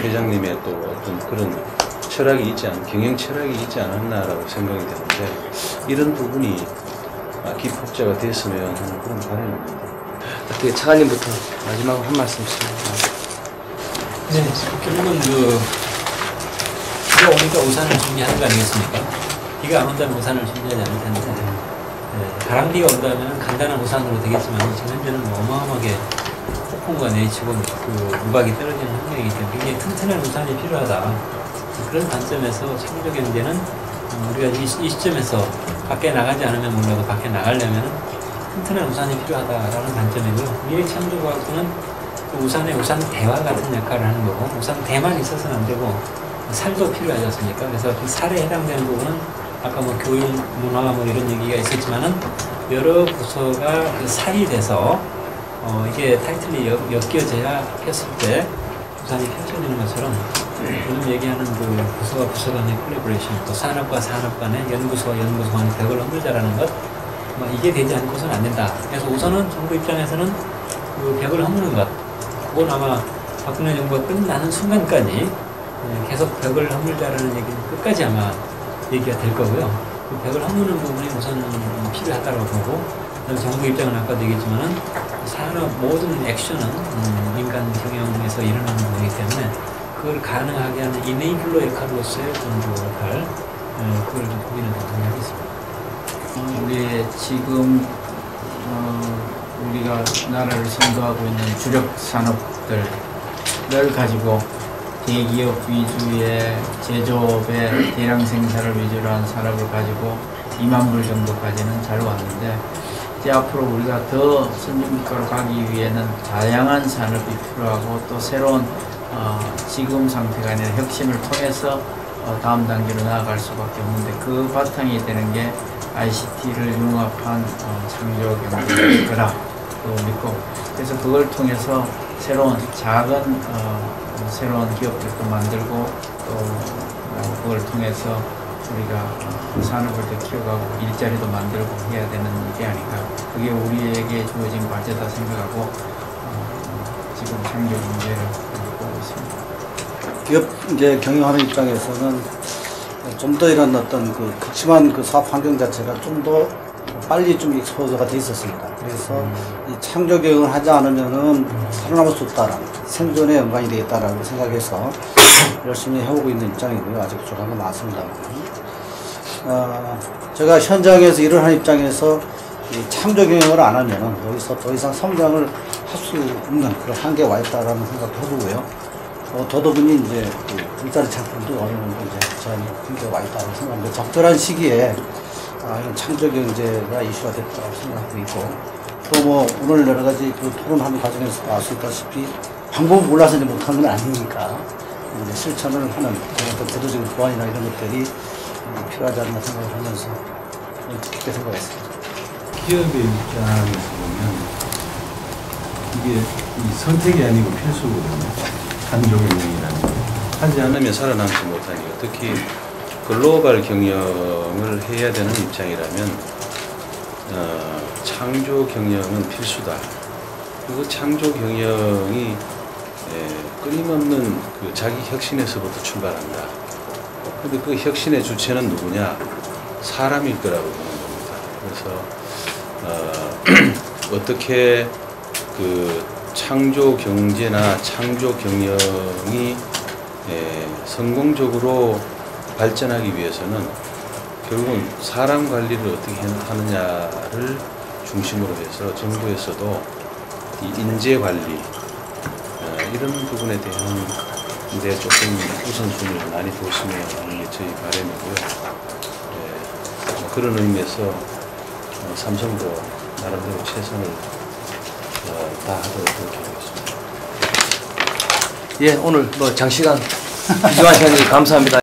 회장님의 또 어떤 그런 철학이 경영 철학이 있지 않았나라고 생각이 되는데 이런 부분이 기폭제가 됐으면 하는 그런 바람입니다. 어떻게 차관님부터 마지막으로 한 말씀씩. 네, 결국은 비가 오니까 우산을 준비하는 거 아니겠습니까? 비가 안 온다면 우산을 준비하지 않을 텐데 바람비가 온다면 간단한 우산으로 되겠지만 지금 현재는 어마어마하게 폭풍과 내치고 우박이 떨어지는 환경이기 때문에 굉장히 튼튼한 우산이 필요하다. 그런 관점에서 창조경제는 우리가 이 시점에서 밖에 나가지 않으면 몰라도 밖에 나가려면 튼튼한 우산이 필요하다라는 관점이고요. 미래창조과학부는 그 우산 대와 같은 역할을 하는 거고 우산 대만 있어서는 안 되고 살도 필요하지 않습니까? 그래서 그 살에 해당되는 부분은 아까 뭐 교육, 문화 뭐 이런 얘기가 있었지만은 여러 부서가 그 살이 돼서 이게 타이틀이 엮여져야 했을 때 우산이 펼쳐지는 것처럼 요즘 얘기하는 그 부서와 부서 간의 콜라보레이션, 또 산업과 산업 간의 연구소와 연구소 간의 벽을 허물자라는 것, 이게 되지 않고서는 안 된다. 그래서 우선은 정부 입장에서는 그 벽을 허무는 것, 그건 아마 박근혜 정부가 끝나는 순간까지 계속 벽을 허물자라는 얘기는 끝까지 아마 얘기가 될 거고요. 그 벽을 허무는 부분이 우선 필요하다고 보고, 정부 입장은 아까도 얘기했지만은 산업 모든 액션은 민간 경영에서 일어나는 거기 때문에 그걸 가능하게 하는 이네이블러 역할로서의 정부 역할, 그걸 고민을 동의하겠습니다. 우리 지금 우리가 나라를 선도하고 있는 주력 산업들을 가지고 대기업 위주의 제조업의 대량 생산을 위주로 한 산업을 가지고 2만 불 정도까지는 잘 왔는데, 이제 앞으로 우리가 더 선진국가로 가기 위해는 다양한 산업이 필요하고 또 새로운 지금 상태가 아니라 혁신을 통해서 다음 단계로 나아갈 수밖에 없는데, 그 바탕이 되는 게 ICT를 융합한 창조 경제일 거라 믿고, 그래서 그걸 통해서 새로운 작은 새로운 기업들도 만들고 또 그걸 통해서 우리가 산업을 더 키워가고 일자리도 만들고 해야 되는 일이 아닌가. 그게 우리에게 주어진 과제다 생각하고 지금 창조 경제를 보고 있습니다. 기업 이제 경영하는 입장에서는 좀 더 이런 어떤 그 극심한 그 사업 환경 자체가 좀 더 빨리 좀 익스포저가 돼 있었습니다. 그래서 이 창조 경영을 하지 않으면은 살아남을 수 없다라는, 생존의 연관이 되겠다라고 생각해서 열심히 해오고 있는 입장이고요. 아직 부족한 건 많습니다. 제가 현장에서 일을 하는 입장에서 이 창조 경영을 안 하면 여기서 더 이상 성장을 할 수 없는 그런 한계가 와 있다라는 생각도 해보고요. 더더군이 이제 그 일자리 창출도 어느 정도 이제 제한이 한계가 와 있다고 생각합니다. 적절한 시기에 이런 창조 경제가 이슈가 됐다고 생각하고 있고, 또 뭐 오늘 여러 가지 그 토론하는 과정에서 알 수 있다시피 방법을 몰라서 이제 못하는 건 아니니까 이제 실천을 하는 어떤 제도적인 보완이나 이런 것들이 필요하지 않나 생각을 하면서 깊게 생각했습니다. 기업의 입장에서 보면 이게 이 선택이 아니고 필수거든요. 창조경영이라는 게. 하지 않으면 살아남지 못하니까, 특히 글로벌 경영을 해야 되는 입장이라면 창조 경영은 필수다. 그리고 창조 경영이 끊임없는 그 자기 혁신에서부터 출발한다. 근데 그 혁신의 주체는 누구냐? 사람일 거라고 보는 겁니다. 그래서 어떻게 그 창조 경제나 창조 경영이 성공적으로 발전하기 위해서는 결국은 사람 관리를 어떻게 하느냐를 중심으로 해서 정부에서도 이 인재 관리 이런 부분에 대한 데 조금 우선순위를 많이 두시면 하는 게 저희 바람이고요. 그런 의미에서 삼성도 나름대로 최선을 다하도록 그렇게 하겠습니다. 예, 오늘 뭐 장시간 귀중한 시간 감사합니다.